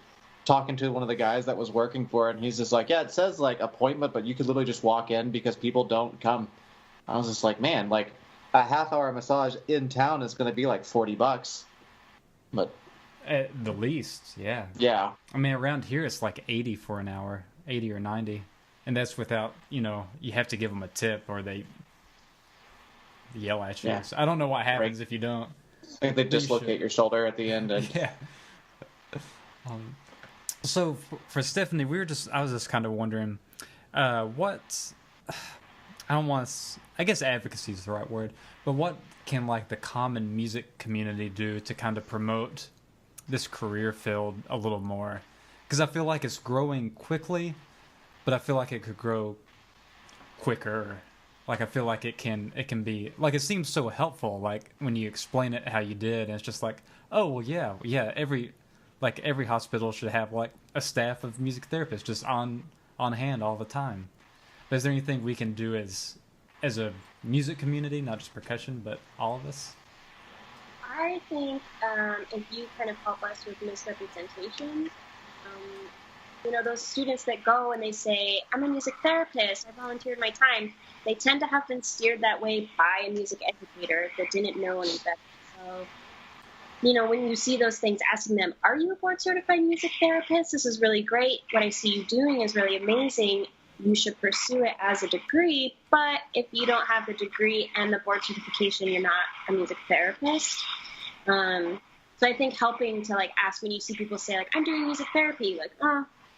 talking to one of the guys that was working for it, and he's just like, yeah, it says like appointment, but you could literally just walk in because people don't come. I was just like, man, like a half-hour massage in town is going to be like $40, but at the least, yeah. I mean, around here it's like 80 for an hour, 80 or 90, and that's without you have to give them a tip or they yell at you. Yeah. So I don't know what happens if you don't. I think they dislocate your shoulder at the end. And... Yeah. So for Stephenie, I was just kind of wondering, what, I don't want to, I guess advocacy is the right word, but what can like the common music community do to kind of promote this career field a little more? Because I feel like it's growing quickly, but I feel like it could grow quicker. Like, I feel like it can be, like, it seems so helpful, like, when you explain it how you did, and it's just like, oh, well, yeah, every hospital should have, like, a staff of music therapists just on hand all the time. But is there anything we can do as a music community, not just percussion, but all of us? I think if you kind of help us with misrepresentation, those students that go and they say, I'm a music therapist, I volunteered my time, they tend to have been steered that way by a music educator that didn't know any better. So, when you see those things, asking them, are you a board-certified music therapist? This is really great. What I see you doing is really amazing. You should pursue it as a degree, but if you don't have the degree and the board certification, you're not a music therapist. So I think helping to, like, ask when you see people say, like, I'm doing music therapy, like,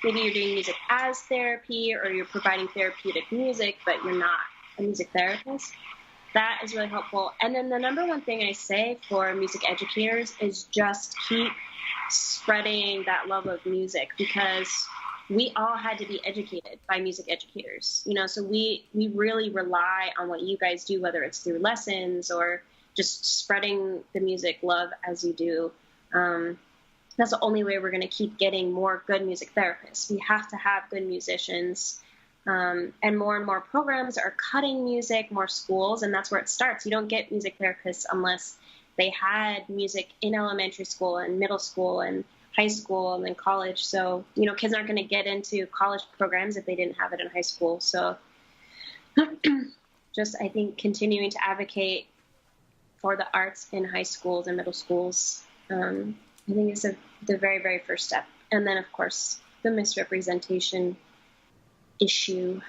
maybe you're doing music as therapy or you're providing therapeutic music, but you're not a music therapist. That is really helpful. And then the number one thing I say for music educators is just keep spreading that love of music, because we all had to be educated by music educators, you know, so we really rely on what you guys do, whether it's through lessons or just spreading the music love as you do. That's the only way we're going to keep getting more good music therapists. We have to have good musicians. And more programs are cutting music, more schools, and that's where it starts. You don't get music therapists unless they had music in elementary school and middle school and high school and then college. So, you know, kids aren't going to get into college programs if they didn't have it in high school. So just, I think, continuing to advocate for the arts in high schools and middle schools, I think is the very, very first step. And then, of course, the misrepresentation issue.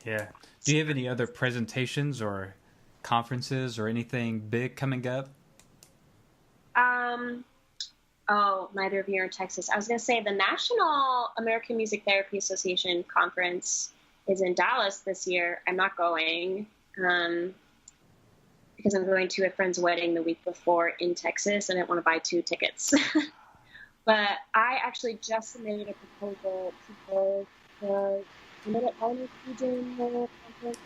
Yeah. Do you have any other presentations or conferences or anything big coming up? Oh, neither of you are in Texas. I was going to say the National American Music Therapy Association conference is in Dallas this year. I'm not going because I'm going to a friend's wedding the week before in Texas, and I didn't want to buy 2 tickets. But I actually just submitted a proposal to the Mid-Atlantic region conference.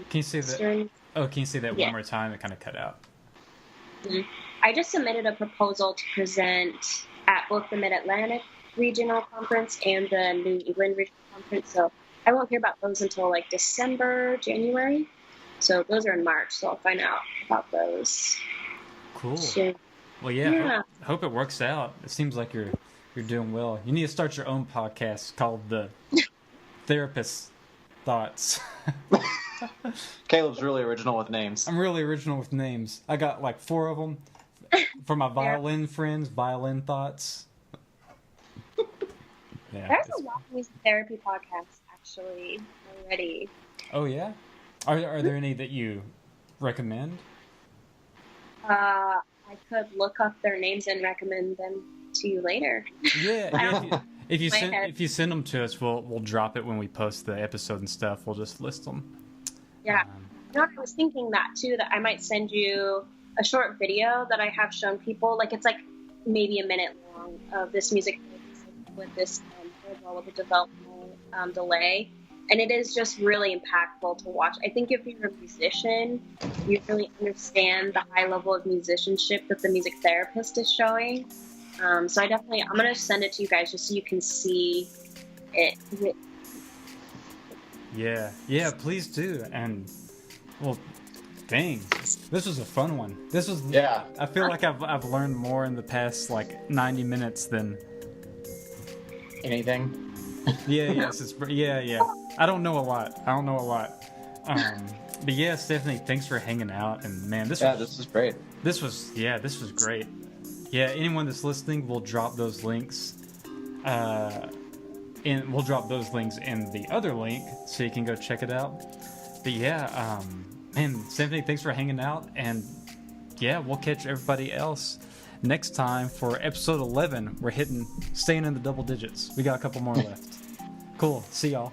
Can you say that? Oh, can you say that one more time? It kind of cut out. Mm-hmm. I just submitted a proposal to present at both the Mid-Atlantic Regional Conference and the New England Regional Conference. So I won't hear about those until like December, January. So those are in March. So I'll find out about those. Cool. Soon. Well, yeah. Hope it works out. It seems like you're doing well. You need to start your own podcast called the Therapist Thoughts. Caleb's really original with names. I'm really original with names. I got like 4 of them for my violin friends. Violin Thoughts. Yeah, there's a lot of music therapy podcasts actually already. Oh yeah, are there any that you recommend? I could look up their names and recommend them to you later. Yeah. If you send them to us, we'll drop it when we post the episode and stuff. We'll just list them. Yeah. You know, I was thinking that too, that I might send you a short video that I have shown people. Like, it's like maybe a minute long of this music with this with a developmental delay. And it is just really impactful to watch. I think if you're a musician, you really understand the high level of musicianship that the music therapist is showing. So I'm going to send it to you guys just so you can see it. Yeah, please do. And, well, dang, this was a fun one. I feel like I've learned more in the past, 90 minutes than anything. Yeah. I don't know a lot. But yeah, Stephenie, thanks for hanging out. And man, this is great. This was great. Yeah, anyone that's listening, we'll drop those links. We'll drop those links in the other link so you can go check it out. But yeah, man, Stephenie, thanks for hanging out. And yeah, we'll catch everybody else next time for episode 11. We're staying in the double digits. We got a couple more left. Cool. See y'all.